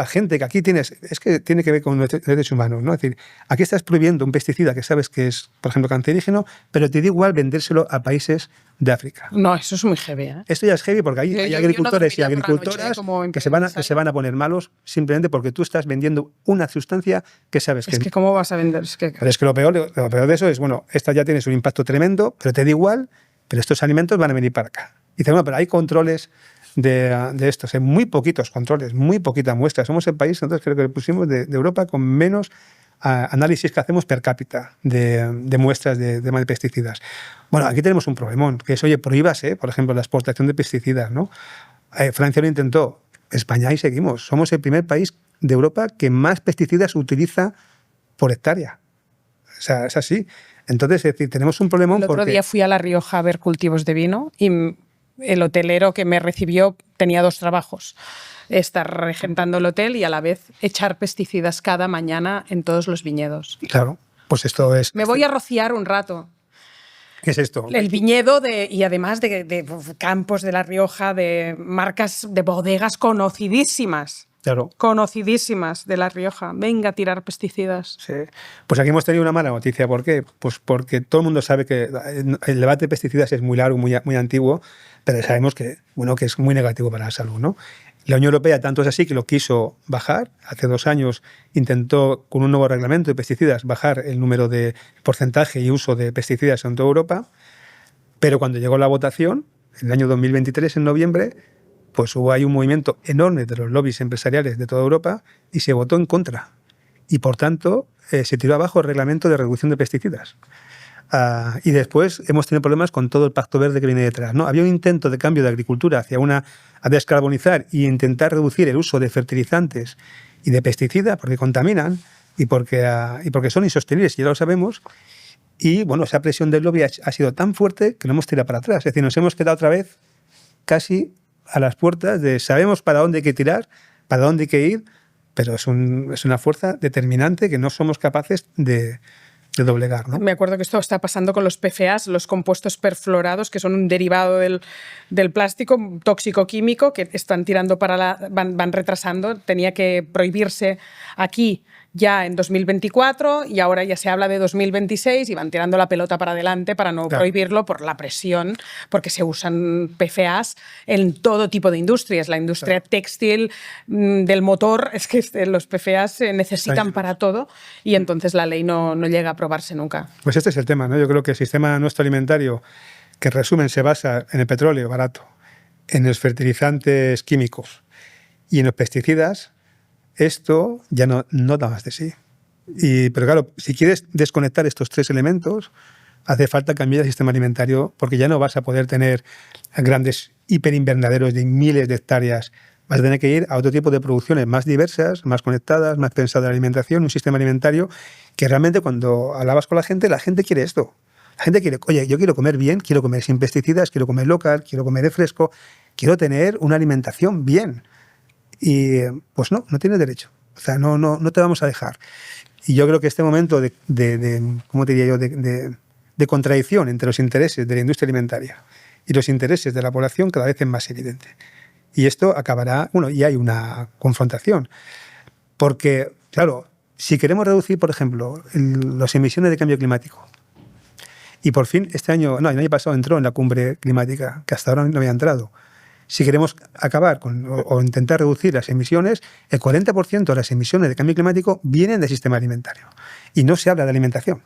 Gente que aquí es que tiene que ver con los derechos humanos, ¿no? Es decir, aquí estás prohibiendo un pesticida que sabes que es, por ejemplo, cancerígeno, pero te da igual vendérselo a países de África. No, eso es muy heavy, ¿eh? Esto ya es heavy porque hay agricultores y agricultoras que se van a poner malos simplemente porque tú estás vendiendo una sustancia que sabes que... Es que ¿cómo vas a vender? Pero es que lo peor de eso es, bueno, esta ya tienes un impacto tremendo, pero te da igual, pero estos alimentos van a venir para acá. Y dicen, bueno, pero hay controles de estos, hay muy poquitos controles, muy poquita muestra. Somos el país, nosotros creo que le pusimos de Europa con menos análisis que hacemos per cápita de muestras de pesticidas. Bueno, aquí tenemos un problemón, que es, oye, prohíbase, por ejemplo, la exportación de pesticidas, ¿no? Francia lo intentó, España ahí seguimos. Somos el primer país de Europa que más pesticidas utiliza por hectárea. O sea, es así. Entonces, es decir, tenemos un problemón porque... El otro día fui a La Rioja a ver cultivos de vino y el hotelero que me recibió tenía 2 trabajos. Estar regentando el hotel y a la vez echar pesticidas cada mañana en todos los viñedos. Claro, pues esto es... Me voy a rociar un rato. ¿Qué es esto? El viñedo y además de campos de La Rioja, de marcas, de bodegas conocidísimas. Claro. Conocidísimas de La Rioja. Venga a tirar pesticidas. Sí. Pues aquí hemos tenido una mala noticia. ¿Por qué? Pues porque todo el mundo sabe que el debate de pesticidas es muy largo, muy antiguo, pero sabemos que es muy negativo para la salud, ¿no? La Unión Europea tanto es así que lo quiso bajar. Hace 2 años intentó, con un nuevo reglamento de pesticidas, bajar el número de porcentaje y uso de pesticidas en toda Europa. Pero cuando llegó la votación, en el año 2023, en noviembre, pues hubo ahí un movimiento enorme de los lobbies empresariales de toda Europa y se votó en contra. Y por tanto, se tiró abajo el reglamento de reducción de pesticidas. Y después hemos tenido problemas con todo el Pacto Verde que viene detrás, ¿no? Había un intento de cambio de agricultura a descarbonizar y intentar reducir el uso de fertilizantes y de pesticidas porque contaminan y porque son insostenibles, ya lo sabemos. Y bueno, esa presión del lobby ha sido tan fuerte que lo hemos tirado para atrás. Es decir, nos hemos quedado otra vez casi a las puertas de sabemos para dónde hay que tirar, para dónde hay que ir, pero es una fuerza determinante que no somos capaces de doblegar, ¿no? Me acuerdo que esto está pasando con los PFAs, los compuestos perfluorados, que son un derivado del plástico tóxico-químico que están tirando van retrasando. Tenía que prohibirse aquí ya en 2024 y ahora ya se habla de 2026 y van tirando la pelota para adelante para no prohibirlo por la presión, porque se usan PFAs en todo tipo de industrias. La industria textil, del motor, es que los PFAs se necesitan para todo y entonces la ley no llega a aprobarse nunca. Pues este es el tema, ¿no? Yo creo que el sistema nuestro alimentario, que en resumen se basa en el petróleo barato, en los fertilizantes químicos y en los pesticidas, esto ya no da más de sí. Pero claro, si quieres desconectar estos 3 elementos, hace falta cambiar el sistema alimentario porque ya no vas a poder tener grandes hiperinvernaderos de miles de hectáreas Vas a tener que ir a otro tipo de producciones más diversas, más conectadas, más pensadas en la alimentación, un sistema alimentario que realmente cuando hablabas con la gente quiere esto. La gente quiere, oye, yo quiero comer bien, quiero comer sin pesticidas, quiero comer local, quiero comer de fresco, quiero tener una alimentación bien. Y pues no tienes derecho. O sea, no te vamos a dejar. Y yo creo que este momento ¿cómo te diría yo?, de contradicción entre los intereses de la industria alimentaria y los intereses de la población cada vez es más evidente. Y esto acabará, y hay una confrontación. Porque, claro, si queremos reducir, por ejemplo, las emisiones de cambio climático, y por fin el año pasado entró en la cumbre climática, que hasta ahora no había entrado. Si queremos acabar o intentar reducir las emisiones, el 40% de las emisiones de cambio climático vienen del sistema alimentario. Y no se habla de alimentación.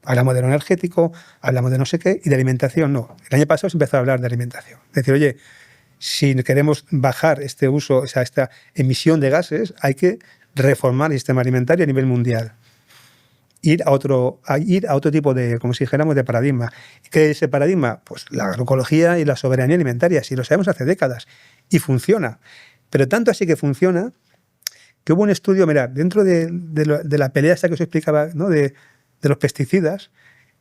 Hablamos de lo energético, hablamos de no sé qué, y de alimentación no. El año pasado se empezó a hablar de alimentación. Es decir, oye, si queremos bajar esta emisión de gases, hay que reformar el sistema alimentario a nivel mundial. Ir a otro tipo de, como si dijéramos, de paradigma. ¿Qué es ese paradigma? Pues la agroecología y la soberanía alimentaria. Si lo sabemos hace décadas. Y funciona. Pero tanto así que funciona que hubo un estudio, mira, dentro de la pelea esta que os explicaba, ¿no?, de los pesticidas,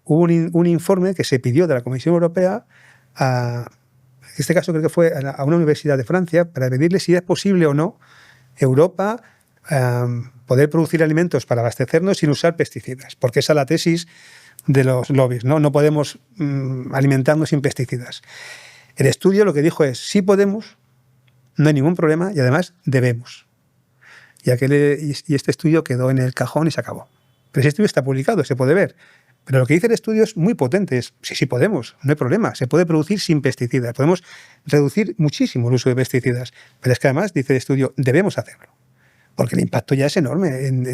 hubo un informe que se pidió de la Comisión Europea en este caso creo que fue a una universidad de Francia, para pedirle si es posible o no Europa poder producir alimentos para abastecernos sin usar pesticidas, porque esa es la tesis de los lobbies, ¿no? No podemos alimentarnos sin pesticidas. El estudio lo que dijo es, sí podemos, no hay ningún problema y además debemos. Y este estudio quedó en el cajón y se acabó. Pero ese estudio está publicado, se puede ver. Pero lo que dice el estudio es muy potente. Sí podemos, no hay problema. Se puede producir sin pesticidas. Podemos reducir muchísimo el uso de pesticidas. Pero es que además, dice el estudio, debemos hacerlo. Porque el impacto ya es enorme,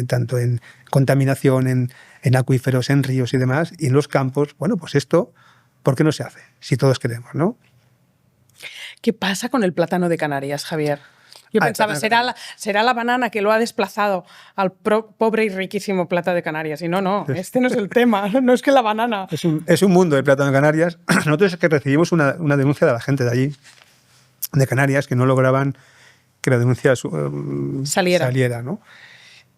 tanto en contaminación, en acuíferos, en ríos y demás, y en los campos. Bueno, pues esto, ¿por qué no se hace? Si todos queremos, ¿no? ¿Qué pasa con el plátano de Canarias, Javier? Yo pensaba, será la banana que lo ha desplazado al pobre y riquísimo plátano de Canarias. Y no, este no es el tema, no es que la banana... Es un mundo el plátano de Canarias. Nosotros es que recibimos una denuncia de la gente de allí, de Canarias, que no lograban que la denuncia saliera, ¿no?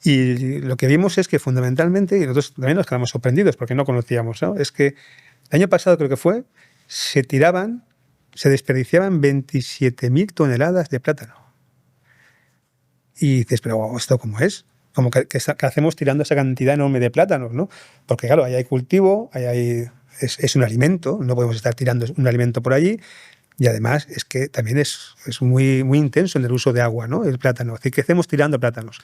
Y lo que vimos es que fundamentalmente, y nosotros también nos quedamos sorprendidos porque no conocíamos, ¿no?, es que el año pasado creo que fue, se desperdiciaban 27.000 toneladas de plátano. Y dices, pero ¿esto cómo es? Como que hacemos tirando esa cantidad enorme de plátanos, ¿no? Porque claro, ahí hay cultivo, es un alimento, no podemos estar tirando un alimento por allí. Y además es que también es muy, muy intenso en el uso de agua, ¿no?, el plátano. Es decir, que hacemos tirando plátanos.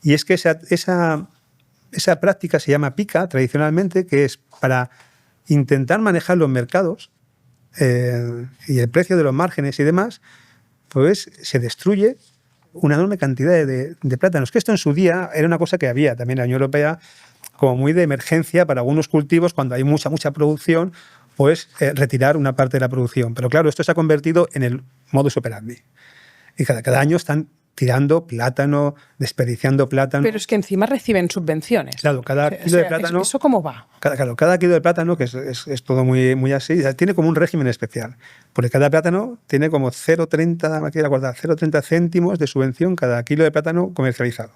Y es que esa práctica se llama pica tradicionalmente, que es para intentar manejar los mercados y el precio de los márgenes y demás, pues se destruye una enorme cantidad de plátanos. Que esto en su día era una cosa que había también en la Unión Europea como muy de emergencia para algunos cultivos cuando hay mucha producción, pues retirar una parte de la producción. Pero claro, esto se ha convertido en el modus operandi. Y cada año están tirando plátano, desperdiciando plátano. Pero es que encima reciben subvenciones. Claro, cada kilo de plátano... ¿Eso cómo va? Cada kilo de plátano, que es todo muy, muy así, tiene como un régimen especial. Porque cada plátano tiene como 0,30 céntimos de subvención cada kilo de plátano comercializado.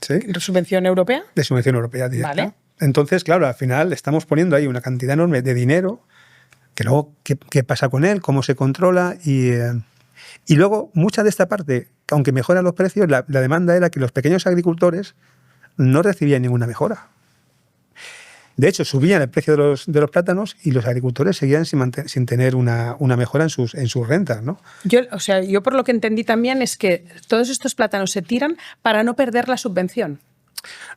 ¿Sí? ¿Subvención europea? De subvención europea directa. Vale. Entonces, claro, al final estamos poniendo ahí una cantidad enorme de dinero, que luego, ¿qué pasa con él? ¿Cómo se controla? Y luego, mucha de esta parte, aunque mejoran los precios, la demanda era que los pequeños agricultores no recibían ninguna mejora. De hecho, subían el precio de los plátanos y los agricultores seguían sin tener una mejora en sus rentas, ¿no? Yo por lo que entendí también es que todos estos plátanos se tiran para no perder la subvención.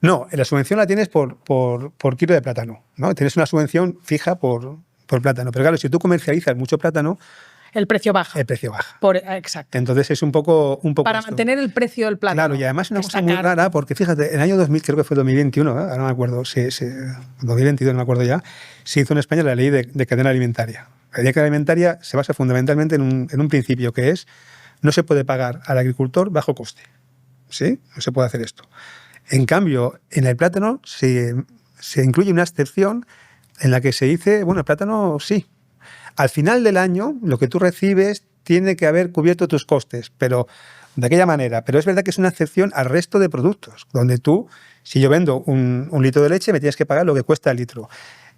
No, la subvención la tienes por kilo de plátano, ¿no? Tienes una subvención fija por plátano. Pero claro, si tú comercializas mucho plátano, el precio baja. Exacto. Entonces es un poco para esto. Mantener el precio del plátano. Claro, y además es una cosa muy rara, porque fíjate, el año 2000, creo que fue 2021, ahora no me acuerdo, 2022 no me acuerdo ya, se hizo en España la ley de cadena alimentaria. La ley de cadena alimentaria se basa fundamentalmente en un principio que es, no se puede pagar al agricultor bajo coste. ¿Sí? No se puede hacer esto. En cambio, en el plátano se incluye una excepción en la que se dice, bueno, el plátano sí. Al final del año, lo que tú recibes tiene que haber cubierto tus costes, pero de aquella manera. Pero es verdad que es una excepción al resto de productos, donde tú, si yo vendo un litro de leche, me tienes que pagar lo que cuesta el litro.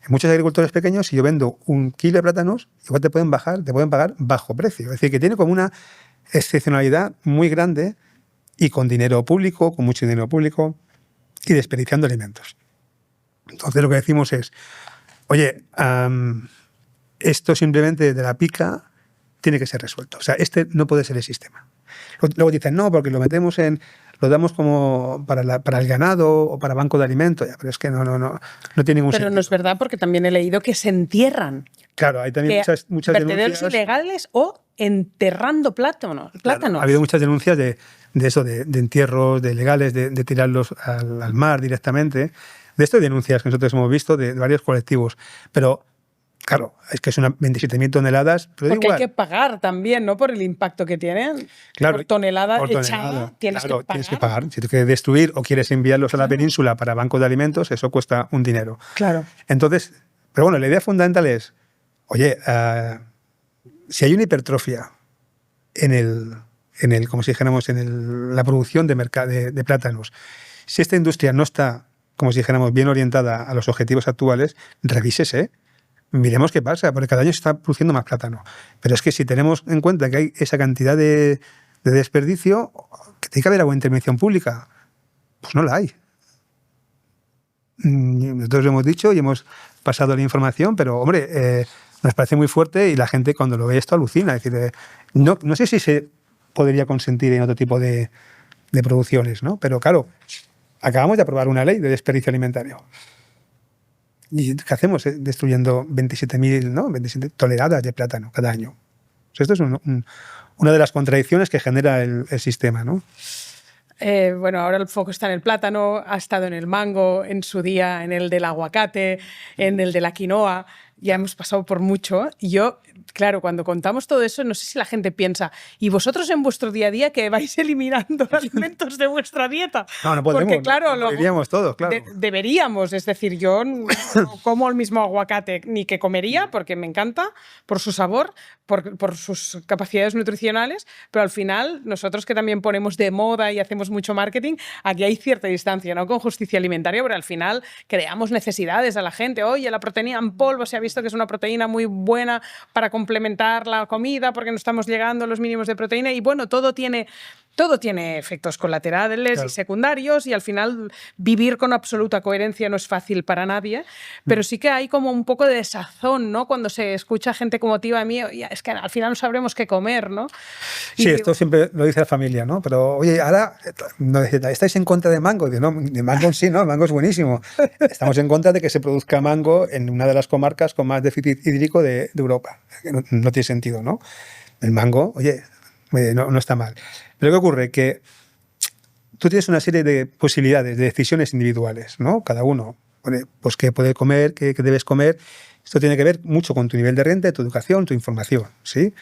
En muchos agricultores pequeños, si yo vendo 1 kilo de plátanos, igual te pueden pagar bajo precio. Es decir, que tiene como una excepcionalidad muy grande y con dinero público, con mucho dinero público y desperdiciando alimentos. Entonces lo que decimos es, oye, esto simplemente de la pica tiene que ser resuelto. O sea, este no puede ser el sistema. Luego dicen, no, porque lo damos como para el ganado o para banco de alimentos. Ya, pero es que no tiene ningún sentido. Pero no es verdad, porque también he leído que se entierran. Claro, hay también muchas vertederos denuncias. ilegales o enterrando plátanos. Claro, ha habido muchas denuncias de eso, de entierros, de ilegales, de tirarlos al mar directamente. De esto hay denuncias que nosotros hemos visto de varios colectivos. Pero, claro, es que son 27.000 toneladas. Pero porque igual, hay que pagar también, ¿no? Por el impacto que tienen. claro, por tonelada echada, tienes que pagar. Si tú quieres destruir o quieres enviarlos a la península para bancos de alimentos, eso cuesta un dinero. Claro. Entonces, pero bueno, la idea fundamental es, oye, si hay una hipertrofia como si dijéramos, la producción de plátanos, si esta industria no está, como si dijéramos, bien orientada a los objetivos actuales, revísese. Miremos qué pasa, porque cada año se está produciendo más plátano. Pero es que si tenemos en cuenta que hay esa cantidad de desperdicio, que tiene que haber alguna intervención pública, pues no la hay. Nosotros lo hemos dicho y hemos pasado la información, pero, hombre, nos parece muy fuerte y la gente cuando lo ve esto alucina. Es decir, no sé si se podría consentir en otro tipo de producciones, ¿no? Pero, claro, acabamos de aprobar una ley de desperdicio alimentario. ¿Y qué hacemos destruyendo 27 toneladas de plátano cada año? Esto es una de las contradicciones que genera el sistema, ¿no? Bueno, ahora el foco está en el plátano, ha estado en el mango, en su día en el del aguacate, en el de la quinoa. Ya hemos pasado por mucho. Y yo, claro, cuando contamos todo eso, no sé si la gente piensa, ¿y vosotros en vuestro día a día que vais eliminando alimentos de vuestra dieta? No podemos. Porque, claro, lo diríamos todos, claro. Deberíamos. Es decir, yo no como el mismo aguacate ni que comería, porque me encanta, por su sabor, por sus capacidades nutricionales, pero al final, nosotros que también ponemos de moda y hacemos mucho marketing, aquí hay cierta distancia, ¿no? Con justicia alimentaria, pero al final creamos necesidades a la gente. Oye, la proteína en polvo se ha visto que es una proteína muy buena para complementar la comida porque no estamos llegando a los mínimos de proteína y bueno, todo tiene efectos colaterales, claro, y secundarios y al final vivir con absoluta coherencia no es fácil para nadie, pero sí que hay como un poco de desazón, ¿no? Cuando se escucha gente como tía mía, es que al final no sabremos qué comer, ¿no? Sí, esto siempre lo dice la familia, ¿no? Pero oye, ahora ¿estáis en contra de mango? Digo, no, de mango sí, ¿no? El mango es buenísimo. Estamos en contra de que se produzca mango en una de las comarcas con más déficit hídrico de Europa. No tiene sentido, ¿no? El mango, oye, no está mal. Pero ¿qué ocurre? Que tú tienes una serie de posibilidades, de decisiones individuales, ¿no? Cada uno, pues qué puede comer, qué debes comer. Esto tiene que ver mucho con tu nivel de renta, tu educación, tu información, ¿sí?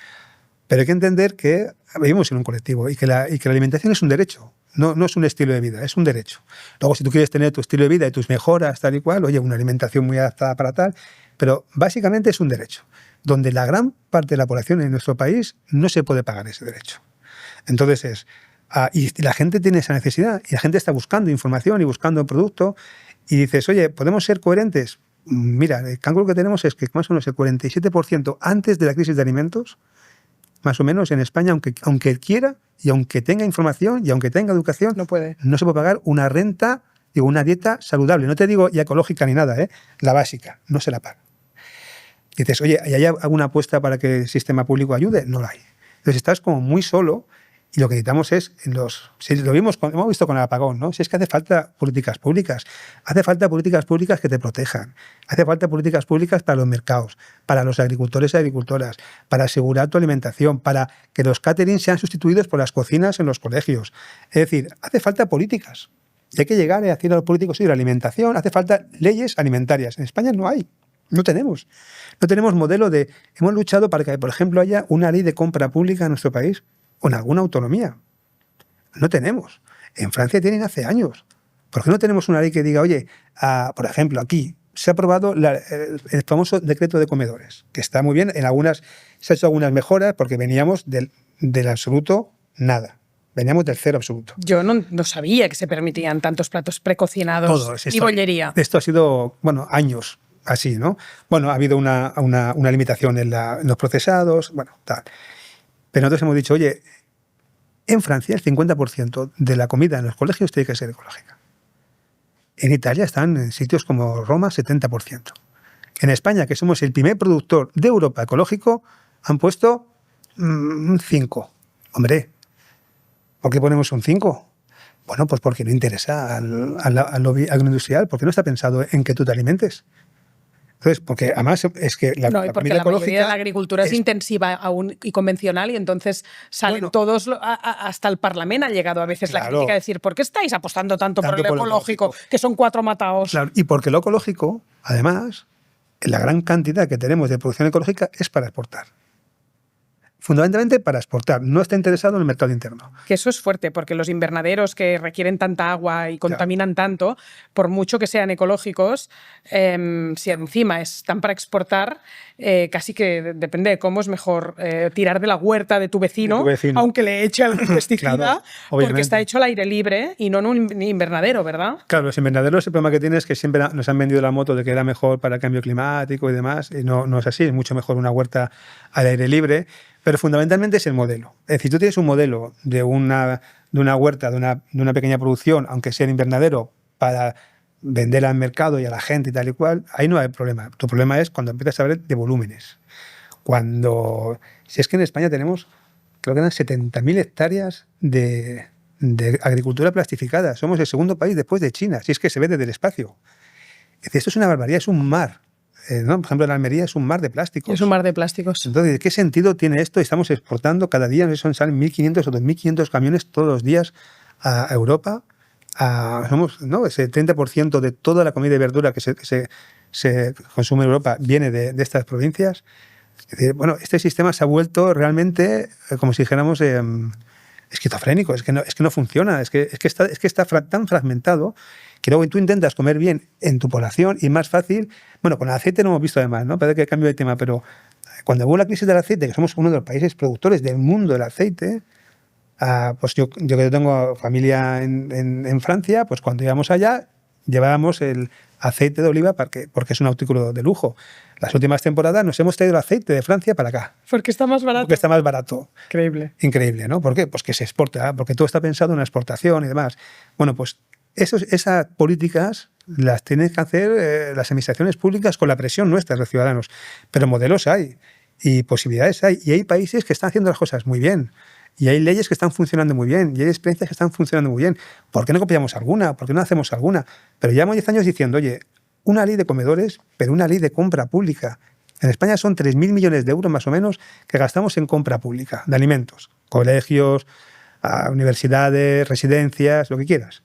Pero hay que entender que vivimos en un colectivo y que la alimentación es un derecho, no es un estilo de vida, es un derecho. Luego, si tú quieres tener tu estilo de vida y tus mejoras tal y cual, oye, una alimentación muy adaptada para tal, pero básicamente es un derecho, donde la gran parte de la población en nuestro país no se puede pagar ese derecho. Entonces y la gente tiene esa necesidad y la gente está buscando información y buscando producto y dices, oye, ¿podemos ser coherentes? Mira, el cálculo que tenemos es que más o menos el 47% antes de la crisis de alimentos, más o menos en España, aunque quiera y aunque tenga información y aunque tenga educación, no se puede pagar una renta, digo, una dieta saludable. No te digo ya ecológica ni nada, la básica, no se la paga. Dices, oye, ¿hay alguna apuesta para que el sistema público ayude? No la hay. Entonces estás como muy solo y lo que necesitamos es, si lo hemos visto con el apagón, ¿no? Si es que hace falta políticas públicas, hace falta políticas públicas que te protejan, hace falta políticas públicas para los mercados, para los agricultores y agricultoras, para asegurar tu alimentación, para que los caterings sean sustituidos por las cocinas en los colegios. Es decir, hace falta políticas. Y hay que llegar a decir a los políticos, sí, la alimentación, hace falta leyes alimentarias. En España no hay. No tenemos modelo de... Hemos luchado para que, por ejemplo, haya una ley de compra pública en nuestro país o en alguna autonomía. No tenemos. En Francia tienen hace años. ¿Por qué no tenemos una ley que diga, oye, por ejemplo, aquí se ha aprobado el famoso decreto de comedores, que está muy bien, se ha hecho algunas mejoras porque veníamos del absoluto nada. Veníamos del cero absoluto. Yo no sabía que se permitían tantos platos precocinados Todo y bollería. Esto ha sido, años así, ¿no? Bueno, ha habido una limitación en los procesados, tal. Pero nosotros hemos dicho, oye, en Francia el 50% de la comida en los colegios tiene que ser ecológica. En Italia están en sitios como Roma 70%. En España, que somos el primer productor de Europa ecológico, han puesto un 5. Hombre, ¿por qué ponemos un 5? Bueno, pues porque no interesa al lobby agroindustrial, porque no está pensado en que tú te alimentes. Entonces, porque además es que la porque comida la ecológica mayoría de la agricultura es intensiva aún y convencional, y entonces salen todos, hasta el Parlamento ha llegado a veces la crítica a decir, ¿por qué estáis apostando tanto por el ecológico? Que son 4 mataos. Claro, y porque lo ecológico, además, la gran cantidad que tenemos de producción ecológica es para exportar. Fundamentalmente para exportar, no está interesado en el mercado interno. Que eso es fuerte, porque los invernaderos que requieren tanta agua y contaminan tanto, por mucho que sean ecológicos, si encima están para exportar, casi que depende de cómo es mejor tirar de la huerta de tu vecino, aunque le eche el pesticida, claro, porque está hecho al aire libre y no en un invernadero, ¿verdad? Claro, los invernaderos, el problema que tienen es que siempre nos han vendido la moto de que era mejor para el cambio climático y demás, y no es así, es mucho mejor una huerta al aire libre. Pero fundamentalmente es el modelo. Es decir, tú tienes un modelo de una huerta, de una pequeña producción, aunque sea en invernadero, para vender al mercado y a la gente y tal y cual, ahí no hay problema. Tu problema es cuando empiezas a hablar de volúmenes. Si es que en España tenemos, creo que eran 70.000 hectáreas de agricultura plastificada. Somos el segundo país después de China, si es que se ve desde el espacio. Es decir, esto es una barbaridad, es un mar. ¿No? Por ejemplo, en Almería es un mar de plásticos. Es un mar de plásticos. Entonces, ¿qué sentido tiene esto? Estamos exportando cada día, salen 1.500 o 2.500 camiones todos los días a Europa. Ese 30% de toda la comida y verdura que se consume en Europa viene de estas provincias. Es decir, este sistema se ha vuelto realmente, como si dijéramos, esquizofrénico. Es que no funciona. Es que está tan fragmentado que luego tú intentas comer bien en tu población y más fácil. Bueno, con el aceite no hemos visto además, ¿no? Parece que cambio de tema, pero cuando hubo la crisis del aceite, que somos uno de los países productores del mundo del aceite, pues yo que tengo familia en Francia, pues cuando íbamos allá llevábamos el aceite de oliva porque es un artículo de lujo. Las últimas temporadas nos hemos traído el aceite de Francia para acá. Porque está más barato. Porque está más barato. Increíble. Increíble, ¿no? ¿Por qué? Pues que se exporta, porque todo está pensado en la exportación y demás. Bueno, pues esas políticas las tienen que hacer las administraciones públicas con la presión nuestra, de los ciudadanos. Pero modelos hay y posibilidades hay. Y hay países que están haciendo las cosas muy bien. Y hay leyes que están funcionando muy bien. Y hay experiencias que están funcionando muy bien. ¿Por qué no copiamos alguna? ¿Por qué no hacemos alguna? Pero llevamos 10 años diciendo, oye, una ley de comedores, pero una ley de compra pública. En España son 3.000 millones de euros más o menos que gastamos en compra pública de alimentos. Colegios, universidades, residencias, lo que quieras.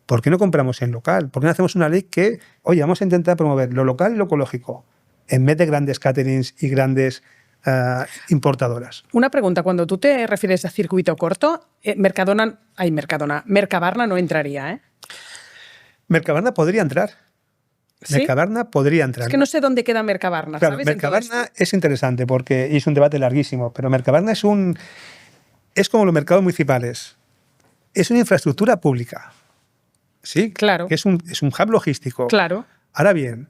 ¿Por qué no compramos en local? ¿Por qué no hacemos una ley que, oye, vamos a intentar promover lo local y lo ecológico en vez de grandes caterings y grandes importadoras? Una pregunta, cuando tú te refieres a circuito corto, Mercabarna no entraría, ¿eh? Mercabarna podría entrar. ¿Sí? Mercabarna podría entrar. Es que no sé dónde queda Mercabarna, claro, ¿sabes? Mercabarna es interesante porque es un debate larguísimo, pero Mercabarna es como los mercados municipales. Es una infraestructura pública. Sí, claro. Que es un hub logístico. Claro. Ahora bien,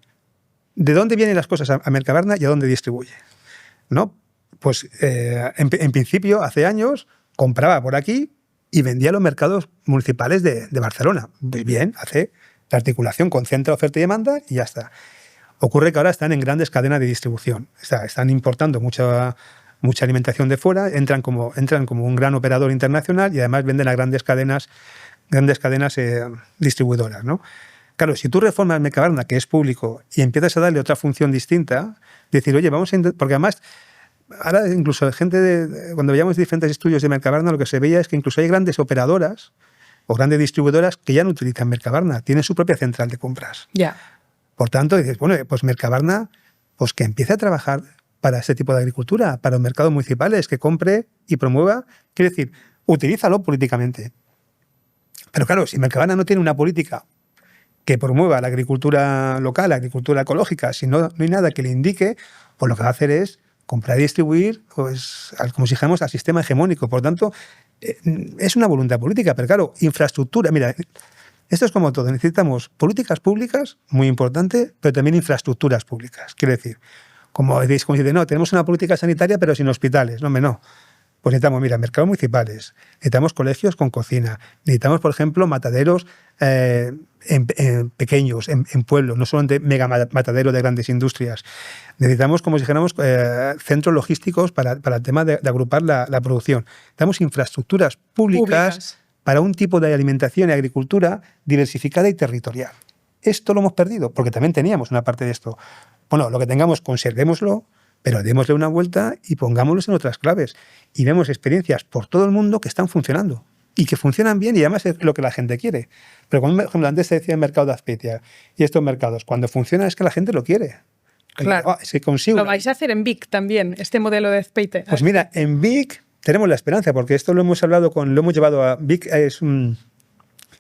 ¿de dónde vienen las cosas a Mercabarna y a dónde distribuye? ¿No? Pues en principio, hace años, compraba por aquí y vendía a los mercados municipales de Barcelona. Pues bien, hace la articulación, concentra oferta y demanda y ya está. Ocurre que ahora están en grandes cadenas de distribución. Están importando mucha alimentación de fuera, entran como un gran operador internacional y además venden a grandes cadenas distribuidoras, ¿no? Claro, si tú reformas Mercabarna, que es público, y empiezas a darle otra función distinta, decir, oye, vamos a intentar... Porque además, ahora incluso cuando veíamos diferentes estudios de Mercabarna, lo que se veía es que incluso hay grandes operadoras o grandes distribuidoras que ya no utilizan Mercabarna, tienen su propia central de compras. Ya. Por tanto, dices, bueno, pues Mercabarna, pues que empiece a trabajar para este tipo de agricultura, para los mercados municipales, que compre y promueva. Quiere decir, utilízalo políticamente. Pero claro, si Mercabarna no tiene una política que promueva la agricultura local, la agricultura ecológica, si no hay nada que le indique, pues lo que va a hacer es comprar y distribuir, pues, como si dijéramos, al sistema hegemónico. Por tanto, es una voluntad política, pero claro, infraestructura, mira, esto es como todo, necesitamos políticas públicas, muy importante, pero también infraestructuras públicas. Quiero decir, como dice, no, tenemos una política sanitaria pero sin hospitales. No, no. Pues necesitamos, mira, mercados municipales, necesitamos colegios con cocina, necesitamos, por ejemplo, mataderos pequeños, en pueblos, no solo de mega mataderos de grandes industrias. Necesitamos, como si dijéramos, centros logísticos para el tema de agrupar la producción. Necesitamos infraestructuras públicas para un tipo de alimentación y agricultura diversificada y territorial. Esto lo hemos perdido, porque también teníamos una parte de esto. Bueno, lo que tengamos, conservémoslo, pero démosle una vuelta y pongámoslos en otras claves. Y vemos experiencias por todo el mundo que están funcionando y que funcionan bien y además es lo que la gente quiere. Pero como, por ejemplo, antes se decía el mercado de Azpeitia y estos mercados, cuando funcionan es que la gente lo quiere. Claro. Es que consigo. Lo vais a hacer en Vic también, este modelo de Azpeitia. Pues mira, en Vic tenemos la esperanza, porque esto lo hemos llevado a Vic.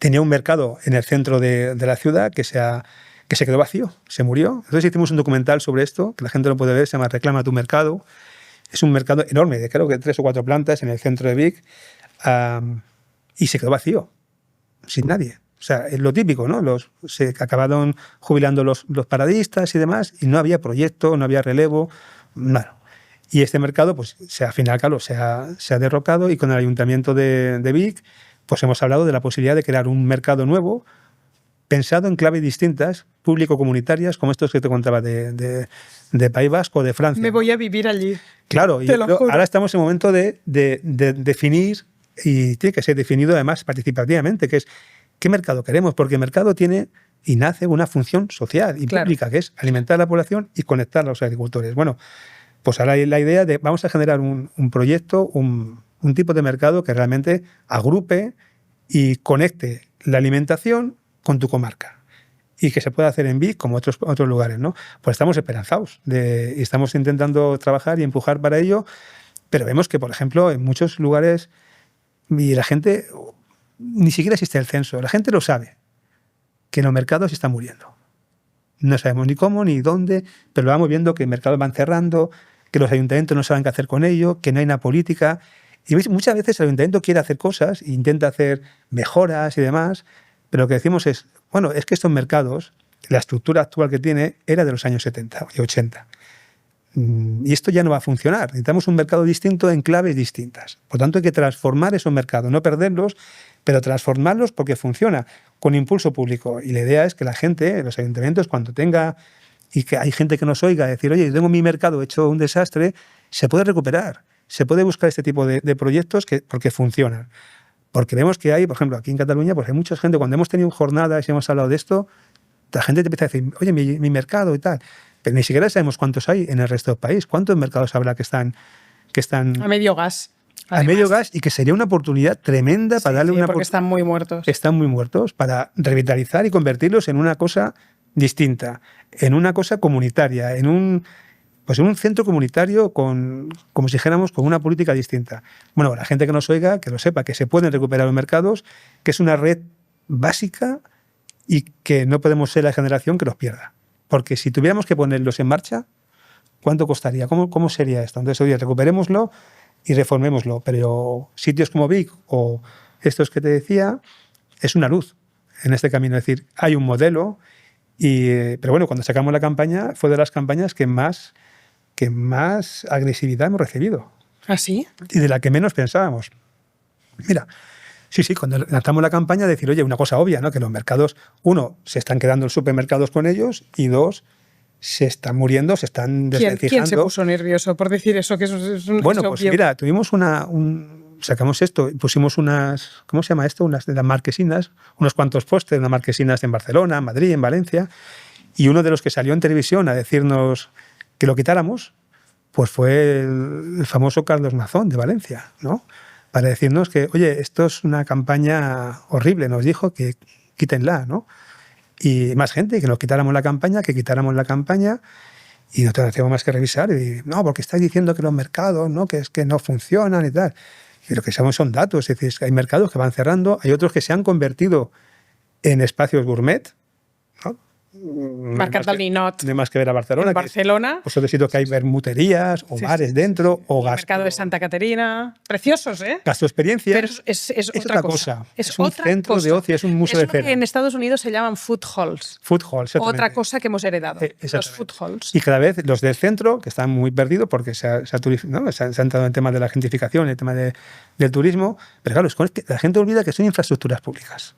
Tenía un mercado en el centro de la ciudad que se quedó vacío, se murió. Entonces hicimos un documental sobre esto, que la gente lo puede ver, se llama Reclama tu mercado. Es un mercado enorme, de creo que 3 o 4 plantas en el centro de Vic, y se quedó vacío, sin nadie. O sea, es lo típico, ¿no? Se acabaron jubilando los paradistas y demás, y no había proyecto, no había relevo, nada. Y este mercado, pues, al final, claro, se ha derrocado, y con el ayuntamiento de Vic, pues hemos hablado de la posibilidad de crear un mercado nuevo, pensado en claves distintas, público-comunitarias, como estos que te contaba de País Vasco, de Francia. Me voy a vivir allí. Claro, y ahora estamos en el momento de definir, y tiene que ser definido además participativamente, que es qué mercado queremos, porque el mercado tiene y nace una función social y pública, que es alimentar a la población y conectar a los agricultores. Bueno, pues ahora hay la idea de vamos a generar un proyecto, un tipo de mercado que realmente agrupe y conecte la alimentación con tu comarca y que se pueda hacer en Vic como otros lugares, ¿no? Pues estamos esperanzados y estamos intentando trabajar y empujar para ello, pero vemos que, por ejemplo, en muchos lugares y la gente, ni siquiera existe el censo, la gente lo sabe, que los mercados están muriendo. No sabemos ni cómo ni dónde, pero vamos viendo que mercados van cerrando, que los ayuntamientos no saben qué hacer con ello, que no hay una política. Y muchas veces el ayuntamiento quiere hacer cosas, intenta hacer mejoras y demás, pero lo que decimos es, bueno, es que estos mercados, la estructura actual que tiene era de los años 70 y 80. Y esto ya no va a funcionar. Necesitamos un mercado distinto en claves distintas. Por tanto, hay que transformar esos mercados, no perderlos, pero transformarlos porque funciona con impulso público. Y la idea es que la gente, los ayuntamientos, cuando tenga, y que hay gente que nos oiga decir, oye, yo tengo mi mercado hecho un desastre, se puede recuperar. Se puede buscar este tipo de proyectos porque funcionan. Porque vemos que hay, por ejemplo, aquí en Cataluña, pues hay mucha gente, cuando hemos tenido jornadas y hemos hablado de esto, la gente te empieza a decir, oye, mi mercado y tal. Pero ni siquiera sabemos cuántos hay en el resto del país. ¿Cuántos mercados habrá que están a medio gas? A medio gas, y que sería una oportunidad tremenda para darle una... porque están muy muertos. Están muy muertos, para revitalizar y convertirlos en una cosa distinta, en una cosa comunitaria, en un centro comunitario como si dijéramos, con una política distinta. Bueno, la gente que nos oiga, que lo sepa, que se pueden recuperar los mercados, que es una red básica y que no podemos ser la generación que los pierda. Porque si tuviéramos que ponerlos en marcha, ¿cuánto costaría? ¿Cómo sería esto? Entonces, oye, recuperémoslo y reformémoslo. Pero sitios como Vic o estos que te decía, es una luz en este camino. Es decir, hay un modelo, pero bueno, cuando sacamos la campaña, fue de las campañas que más agresividad hemos recibido. ¿Ah, sí? Y de la que menos pensábamos. Mira, sí, cuando lanzamos la campaña, decir, oye, una cosa obvia, ¿no? Que los mercados, 1, se están quedando los supermercados con ellos, y 2, se están muriendo, se están desvencijando. ¿Quién se puso nervioso por decir eso? Que eso es bueno, pues obvio. Mira, tuvimos sacamos esto, pusimos unas, ¿cómo se llama esto? Unas de las marquesinas, unos cuantos postes, unas marquesinas en Barcelona, en Madrid, en Valencia, y uno de los que salió en televisión a decirnos que lo quitáramos, pues fue el famoso Carlos Mazón de Valencia, ¿no? Para decirnos que, oye, esto es una campaña horrible, nos dijo que quítenla, ¿no? Y más gente, que nos quitáramos la campaña, y no tenemos más que revisar. Y no, porque estáis diciendo que los mercados, ¿no? Que es que no funcionan y tal. Y lo que sabemos son datos, es decir, hay mercados que van cerrando, hay otros que se han convertido en espacios gourmet, ¿no? Mercat del Ninot. No hay más que ver a Barcelona. En Barcelona. Pues otro sitio que hay vermuterías o bares dentro o el mercado de Santa Caterina. Preciosos, ¿eh? Gastroexperiencia. Pero es otra cosa. Es un centro de ocio, es un museo de cera. Que en Estados Unidos se llaman food halls. Food halls, otra cosa que hemos heredado. Los food halls. Y cada vez los del centro, que están muy perdidos porque se ha entrado en el tema de la gentrificación, el tema del turismo. Pero claro, es que la gente olvida que son infraestructuras públicas.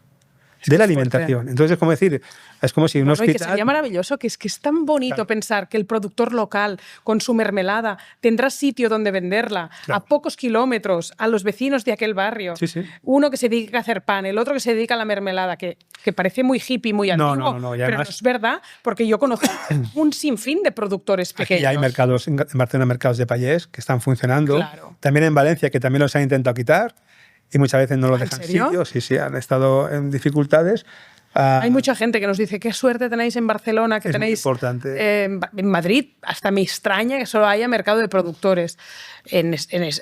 De la alimentación. Entonces es como decir, es como si un hospital... Que sería maravilloso, que es tan bonito pensar que el productor local con su mermelada tendrá sitio donde venderla a pocos kilómetros a los vecinos de aquel barrio. Sí. Uno que se dedica a hacer pan, el otro que se dedica a la mermelada, que parece muy hippie, muy antiguo, no, pero además, no es verdad, porque yo conozco un sinfín de productores pequeños. Aquí hay mercados, en Barcelona, mercados de payés que están funcionando. Claro. También en Valencia, que también los han intentado quitar. Y muchas veces no lo dejan sitio. Sí, han estado en dificultades. Hay mucha gente que nos dice qué suerte tenéis en Barcelona, que tenéis importante. En Madrid. Hasta me extraña que solo haya mercado de productores.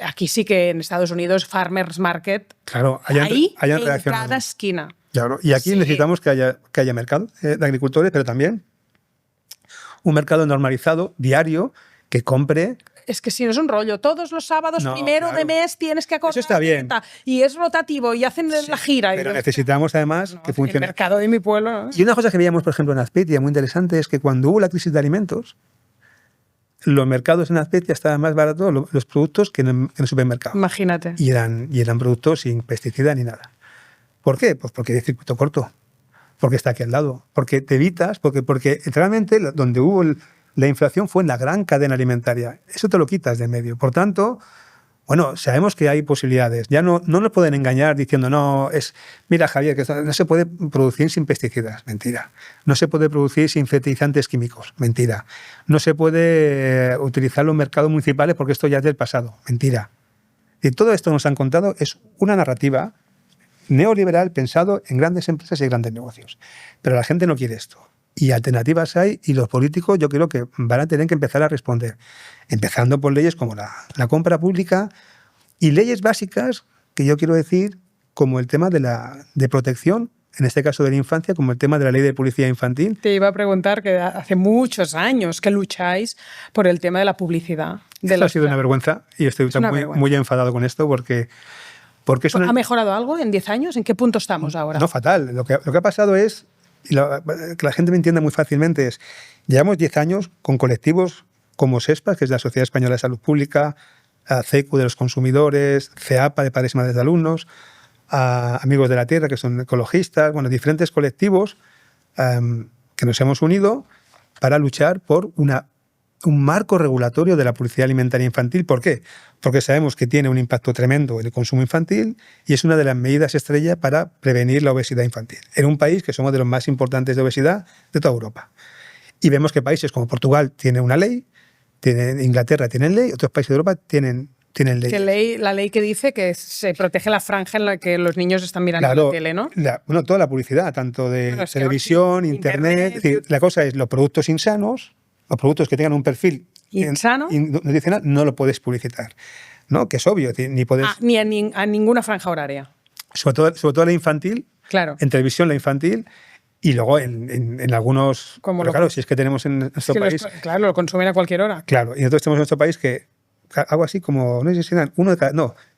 Aquí sí que en Estados Unidos, Farmers Market, claro, ahí en reaccionado. cada esquina. Claro, y aquí necesitamos que haya mercado de agricultores, pero también un mercado normalizado, diario, que compre... Es que si no es un rollo, todos los sábados primero de mes tienes que acordar. Eso está bien. Y es rotativo y hacen la gira. Pero necesitamos además que funcione. El mercado de mi pueblo. ¿No? Y una cosa que veíamos, por ejemplo, en Azpeitia, muy interesante, es que cuando hubo la crisis de alimentos, los mercados en Azpeitia estaban más baratos los productos que en el supermercado. Imagínate. Y eran productos sin pesticida ni nada. ¿Por qué? Pues porque hay circuito corto. Porque está aquí al lado. Porque te evitas, porque realmente donde hubo la inflación fue en la gran cadena alimentaria. Eso te lo quitas de en medio. Por tanto, bueno, sabemos que hay posibilidades. Ya no nos pueden engañar diciendo, mira, Javier, que no se puede producir sin pesticidas. Mentira. No se puede producir sin fertilizantes químicos. Mentira. No se puede utilizar los mercados municipales porque esto ya es del pasado. Mentira. Y todo esto nos han contado es una narrativa neoliberal pensado en grandes empresas y grandes negocios. Pero la gente no quiere esto. Y alternativas hay, y los políticos yo creo que van a tener que empezar a responder, empezando por leyes como la compra pública y leyes básicas que yo quiero decir como el tema de protección, en este caso de la infancia, como el tema de la ley de publicidad infantil. Te iba a preguntar que hace muchos años que lucháis por el tema de la publicidad. Esto ha sido una vergüenza y estoy muy enfadado con esto porque ¿Ha mejorado algo en 10 años? ¿En qué punto estamos ahora? No, fatal. Lo que ha pasado es... Y que la gente me entienda muy fácilmente es, llevamos 10 años con colectivos como SESPA, que es la Sociedad Española de Salud Pública, CECU de los consumidores, CEAPA de padres y madres de alumnos, Amigos de la Tierra, que son ecologistas, bueno, diferentes colectivos que nos hemos unido para luchar por un marco regulatorio de la publicidad alimentaria infantil. ¿Por qué? Porque sabemos que tiene un impacto tremendo en el consumo infantil y es una de las medidas estrella para prevenir la obesidad infantil. En un país que somos de los más importantes de obesidad de toda Europa. Y vemos que países como Portugal tienen una ley, Inglaterra tienen ley, otros países de Europa tienen leyes. La ley que dice que se protege la franja en la que los niños están mirando la tele, ¿no? Toda la publicidad, tanto de televisión, internet. Es decir, la cosa es los productos insanos, los productos que tengan un perfil insano, nutricional, no lo puedes publicitar, ¿no? Que es obvio, ni puedes... ni a ninguna franja horaria. Sobre todo la infantil, claro. En televisión la infantil, y luego en algunos... Pero claro, si es que tenemos en nuestro país... Claro, lo consumen a cualquier hora. Claro, y nosotros tenemos en nuestro país que algo así como, no sé si eran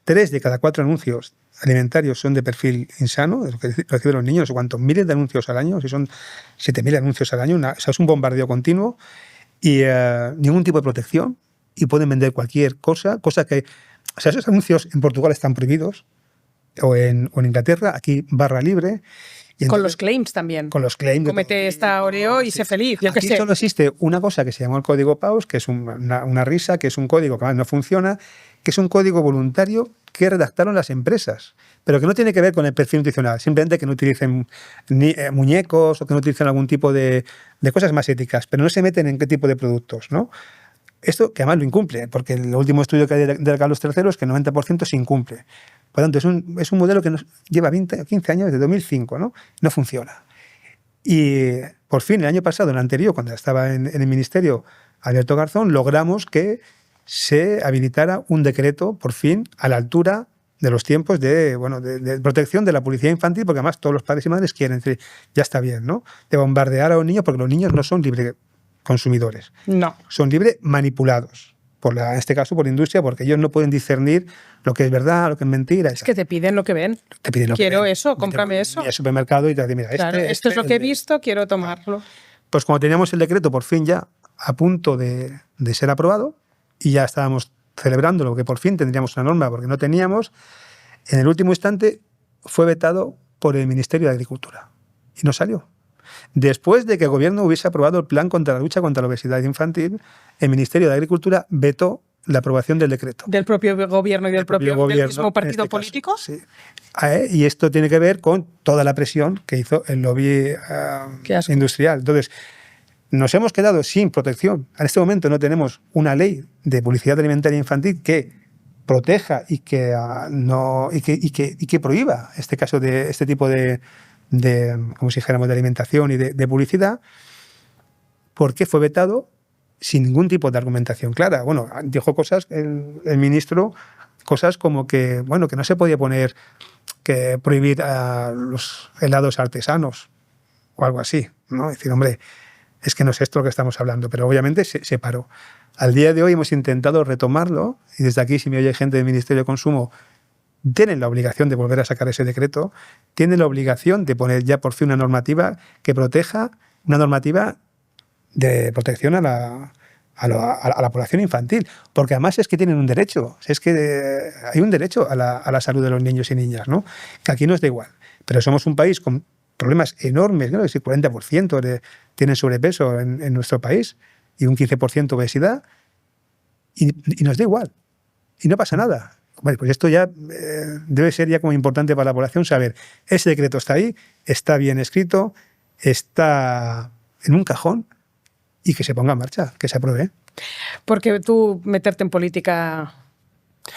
3 de cada 4 anuncios alimentarios son de perfil insano, de lo que reciben los niños, cuántos miles de anuncios al año, si son 7.000 anuncios al año, o sea, es un bombardeo continuo. Y ningún tipo de protección, y pueden vender cualquier cosa que... O sea, esos anuncios en Portugal están prohibidos, o en Inglaterra, aquí barra libre. Y entonces, con los claims también. Con los claims. Cómete esta Oreo y sé feliz. Yo aquí solo existe una cosa que se llama el código PAUS, que es una risa, que es un código que además no funciona, que es un código voluntario que redactaron las empresas, pero que no tiene que ver con el perfil nutricional, simplemente que no utilicen muñecos o que no utilicen algún tipo de cosas más éticas, pero no se meten en qué tipo de productos, ¿no? Esto que además lo incumple, porque el último estudio que hay de Carlos III es que el 90% se incumple. Por lo tanto, es un modelo que lleva 15 años, desde 2005, ¿no? No funciona. Y por fin, el año pasado, el anterior, cuando estaba en el ministerio Alberto Garzón, logramos que se habilitara un decreto, por fin, a la altura de los tiempos de protección de la publicidad infantil, porque además todos los padres y madres quieren decir, ya está bien, ¿no? De bombardear a los niños, porque los niños no son libres consumidores. No. Son libres manipulados. En este caso por la industria, porque ellos no pueden discernir lo que es verdad, lo que es mentira. Es que te piden lo que ven. Te piden lo quiero que ven. eso, cómprame eso. Y al supermercado y te dicen, mira, claro, esto es lo que he visto, quiero tomarlo. Pues cuando teníamos el decreto por fin ya a punto de ser aprobado y ya estábamos celebrándolo, que por fin tendríamos una norma, porque no teníamos, en el último instante fue vetado por el Ministerio de Agricultura y no salió. Después de que el gobierno hubiese aprobado el plan contra la lucha contra la obesidad infantil, el Ministerio de Agricultura vetó la aprobación del decreto. ¿Del propio gobierno y del mismo partido político? Sí. Y esto tiene que ver con toda la presión que hizo el lobby industrial. Entonces, nos hemos quedado sin protección. En este momento no tenemos una ley de publicidad alimentaria infantil que proteja y que prohíba este tipo de como si dijéramos, de alimentación y de publicidad, porque fue vetado sin ningún tipo de argumentación clara. Bueno, dijo cosas, el ministro, cosas como que no se podía prohibir a los helados artesanos o algo así, ¿no? Es decir, hombre, es que no es esto lo que estamos hablando, pero obviamente se paró. Al día de hoy hemos intentado retomarlo, y desde aquí, si me oye gente del Ministerio de Consumo, tienen la obligación de volver a sacar ese decreto, tienen la obligación de poner ya por fin una normativa que proteja, una normativa de protección a la población infantil, porque además es que tienen un derecho, es que hay un derecho a la salud de los niños y niñas, ¿no? Que aquí nos da igual, pero somos un país con problemas enormes, ¿no? Es decir, 40% tienen sobrepeso en nuestro país y un 15% obesidad, y nos da igual, y no pasa nada. Bueno, pues esto ya debe ser ya como importante para la población saber, ese decreto está ahí, está bien escrito, está en un cajón y que se ponga en marcha, que se apruebe. Porque tú meterte en política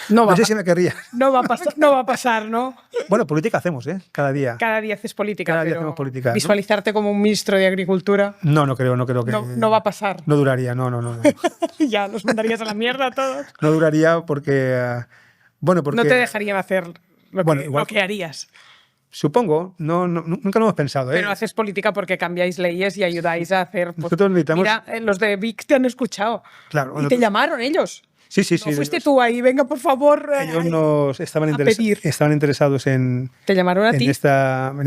no sé si me querría. No va a pasar, ¿no? Bueno, política hacemos, cada día. Cada día haces política. Cada día hacemos política. ¿Visualizarte, ¿no?, como un ministro de Agricultura? No creo que... No va a pasar. No duraría, no. Ya, los mandarías a la mierda a todos. No duraría porque... porque no te dejarían hacer lo que harías. Supongo, nunca lo hemos pensado. Pero haces política porque cambiáis leyes y ayudáis a hacer... Pues, nosotros necesitamos... Mira, los de Vic te han escuchado. Claro. Y te llamaron ellos. Sí. ¿No fuiste tú ahí? Venga, por favor. Ellos estaban interesados en... ¿Te llamaron a ti? En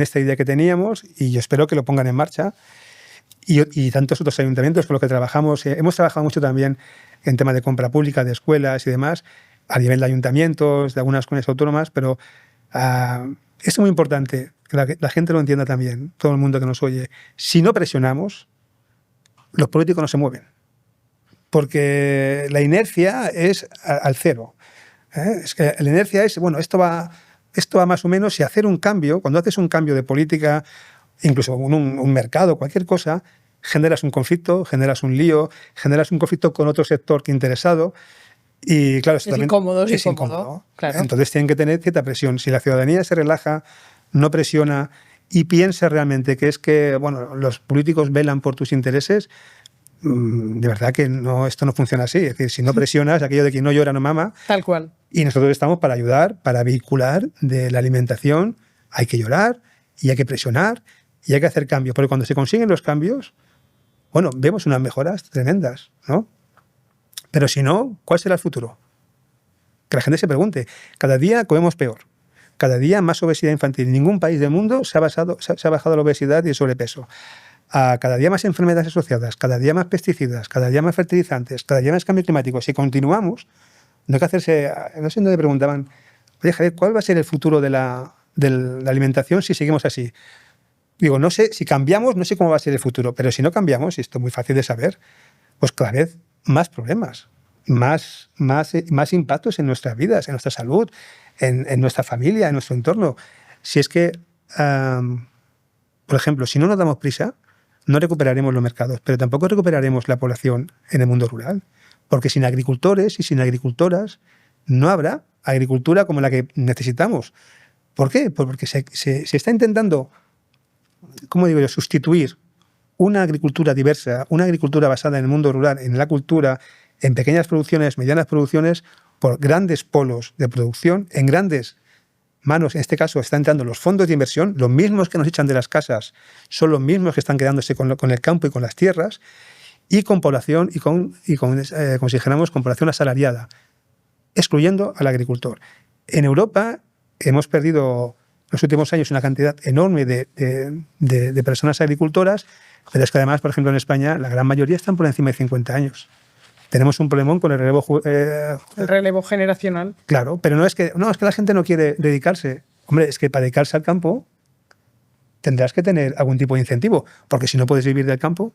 esta idea que teníamos, y yo espero que lo pongan en marcha. Y tantos otros ayuntamientos con los que trabajamos. Hemos trabajado mucho también en temas de compra pública, de escuelas y demás, a nivel de ayuntamientos, de algunas comunidades autónomas, pero es muy importante que la gente lo entienda también, todo el mundo que nos oye. Si no presionamos, los políticos no se mueven, porque la inercia es al cero. Es que la inercia es, esto va más o menos, y hacer un cambio, cuando haces un cambio de política, incluso un mercado, cualquier cosa, generas un conflicto, generas un lío, generas un conflicto con otro sector que interesado. Y claro, es incómodo. Claro. Entonces tienen que tener cierta presión. Si la ciudadanía se relaja, no presiona y piensa realmente que los políticos velan por tus intereses, de verdad que esto no funciona así. Es decir, si no presionas, aquello de quien no llora no mama. Tal cual. Y nosotros estamos para ayudar, para vehicular de la alimentación. Hay que llorar y hay que presionar y hay que hacer cambios. Porque cuando se consiguen los cambios, vemos unas mejoras tremendas, ¿no? Pero si no, ¿cuál será el futuro? Que la gente se pregunte. Cada día comemos peor. Cada día más obesidad infantil. En ningún país del mundo se ha bajado la obesidad y el sobrepeso. Cada día más enfermedades asociadas, cada día más pesticidas, cada día más fertilizantes, cada día más cambio climático. Si continuamos, no hay que hacerse... No sé dónde preguntaban, oye, Javier, ¿cuál va a ser el futuro de la alimentación si seguimos así? Digo, no sé, si cambiamos, no sé cómo va a ser el futuro, pero si no cambiamos, y esto es muy fácil de saber, pues cada vez más problemas, más impactos en nuestras vidas, en nuestra salud, en nuestra familia, en nuestro entorno. Si es que, por ejemplo, si no nos damos prisa, no recuperaremos los mercados, pero tampoco recuperaremos la población en el mundo rural, porque sin agricultores y sin agricultoras no habrá agricultura como la que necesitamos. ¿Por qué? Porque se está intentando, ¿cómo digo yo?, sustituir una agricultura diversa, una agricultura basada en el mundo rural, en la cultura, en pequeñas producciones, medianas producciones, por grandes polos de producción, en grandes manos, en este caso están entrando los fondos de inversión, los mismos que nos echan de las casas, son los mismos que están quedándose con el campo y con las tierras, y con población, como si dijéramos, con población asalariada, excluyendo al agricultor. En Europa hemos perdido en los últimos años una cantidad enorme de personas agricultoras, pero es que además, por ejemplo, en España, la gran mayoría están por encima de 50 años. Tenemos un problemón con el relevo... el relevo generacional. Claro, pero no es que la gente no quiere dedicarse. Hombre, es que para dedicarse al campo tendrás que tener algún tipo de incentivo, porque si no puedes vivir del campo,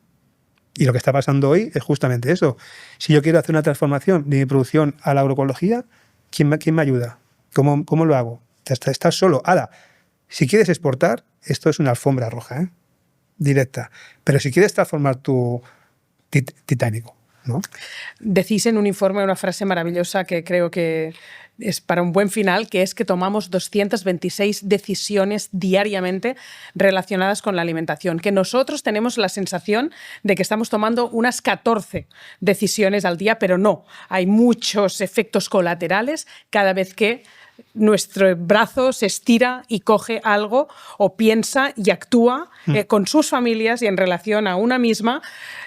y lo que está pasando hoy es justamente eso. Si yo quiero hacer una transformación de mi producción a la agroecología, ¿quién me ayuda? ¿Cómo lo hago? Estás solo. Ahora, si quieres exportar, esto es una alfombra roja, directa. Pero si quieres transformar tu Titánico, ¿no? Decís en un informe una frase maravillosa que creo que es para un buen final, que es que tomamos 226 decisiones diariamente relacionadas con la alimentación, que nosotros tenemos la sensación de que estamos tomando unas 14 decisiones al día, pero no, hay muchos efectos colaterales cada vez que nuestro brazo se estira y coge algo o piensa y actúa con sus familias y en relación a una misma.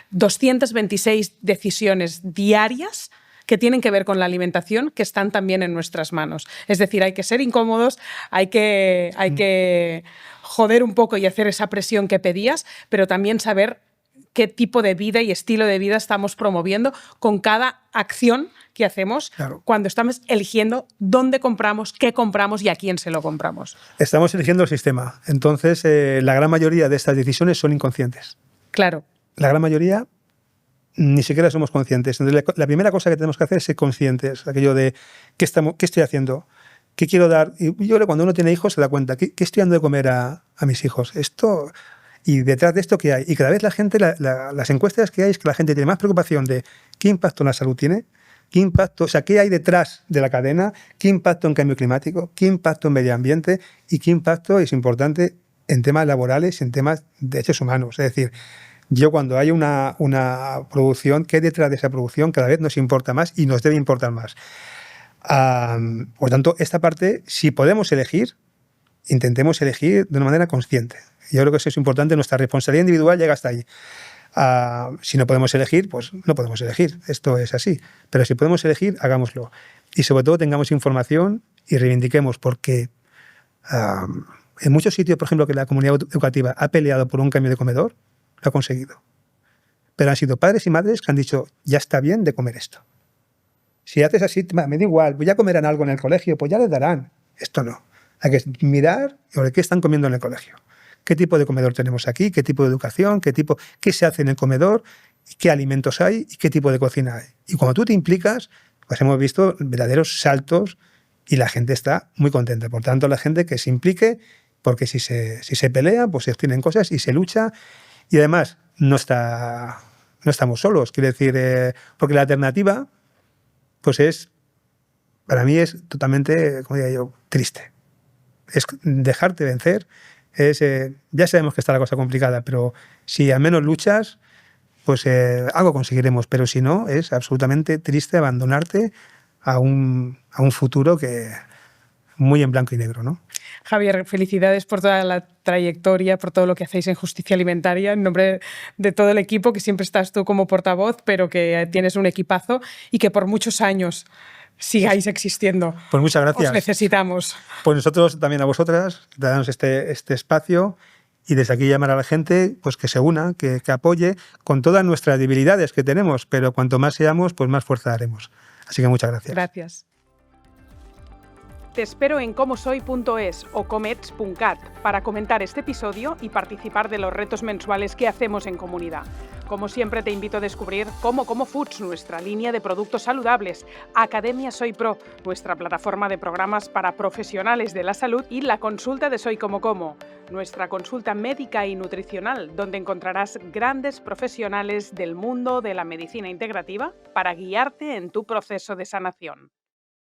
226 decisiones diarias que tienen que ver con la alimentación, que están también en nuestras manos. Es decir, hay que ser incómodos, hay que joder un poco y hacer esa presión que pedías, pero también saber qué tipo de vida y estilo de vida estamos promoviendo con cada acción que hacemos, claro, cuando estamos eligiendo dónde compramos, qué compramos y a quién se lo compramos. Estamos eligiendo el sistema. Entonces, la gran mayoría de estas decisiones son inconscientes. Claro. La gran mayoría ni siquiera somos conscientes. Entonces, la primera cosa que tenemos que hacer es ser conscientes. Aquello de qué estoy haciendo, qué quiero dar. Y yo creo que cuando uno tiene hijos se da cuenta, ¿qué estoy dando de comer a mis hijos? Esto... Y detrás de esto, ¿qué hay? Y cada vez la gente, las encuestas que hay es que la gente tiene más preocupación de qué impacto en la salud tiene, qué impacto, o sea, qué hay detrás de la cadena, qué impacto en cambio climático, qué impacto en medio ambiente y qué impacto, es importante, en temas laborales, en temas de derechos humanos. Es decir, yo cuando hay una producción, ¿qué hay detrás de esa producción? Cada vez nos importa más y nos debe importar más. Por tanto, esta parte, si podemos elegir, intentemos elegir de una manera consciente. Yo creo que eso es importante. Nuestra responsabilidad individual llega hasta ahí. Si no podemos elegir, pues no podemos elegir. Esto es así. Pero si podemos elegir, hagámoslo. Y sobre todo tengamos información y reivindiquemos, porque en muchos sitios, por ejemplo, que la comunidad educativa ha peleado por un cambio de comedor, lo ha conseguido. Pero han sido padres y madres que han dicho, ya está bien de comer esto. Si haces así, me da igual, ya comerán algo en el colegio, pues ya les darán. Esto no. Hay que mirar sobre qué están comiendo en el colegio. ¿Qué tipo de comedor tenemos aquí? ¿Qué tipo de educación? ¿Qué se hace en el comedor? ¿Qué alimentos hay? ¿Y qué tipo de cocina hay? Y cuando tú te implicas, pues hemos visto verdaderos saltos y la gente está muy contenta. Por tanto, la gente que se implique, porque si se pelea, pues se obtienen cosas y se lucha. Y además, no estamos solos. Quiere decir, porque la alternativa, pues para mí es totalmente, como diría yo, triste. Es dejarte vencer. Ya sabemos que está la cosa complicada, pero si al menos luchas, pues algo conseguiremos. Pero si no, es absolutamente triste abandonarte a un futuro que muy en blanco y negro, ¿no? Javier, felicidades por toda la trayectoria, por todo lo que hacéis en Justicia Alimentaria, en nombre de todo el equipo, que siempre estás tú como portavoz, pero que tienes un equipazo y que por muchos años sigáis existiendo. Pues muchas gracias. Os necesitamos. Pues nosotros también a vosotras, daros este espacio y desde aquí llamar a la gente pues que se una, que apoye con todas nuestras debilidades que tenemos, pero cuanto más seamos, pues más fuerza daremos. Así que muchas gracias. Gracias. Te espero en comosoy.es o comets.cat para comentar este episodio y participar de los retos mensuales que hacemos en comunidad. Como siempre, te invito a descubrir Como Foods, nuestra línea de productos saludables, Academia Soy Pro, nuestra plataforma de programas para profesionales de la salud, y la consulta de Soy Como, nuestra consulta médica y nutricional, donde encontrarás grandes profesionales del mundo de la medicina integrativa para guiarte en tu proceso de sanación.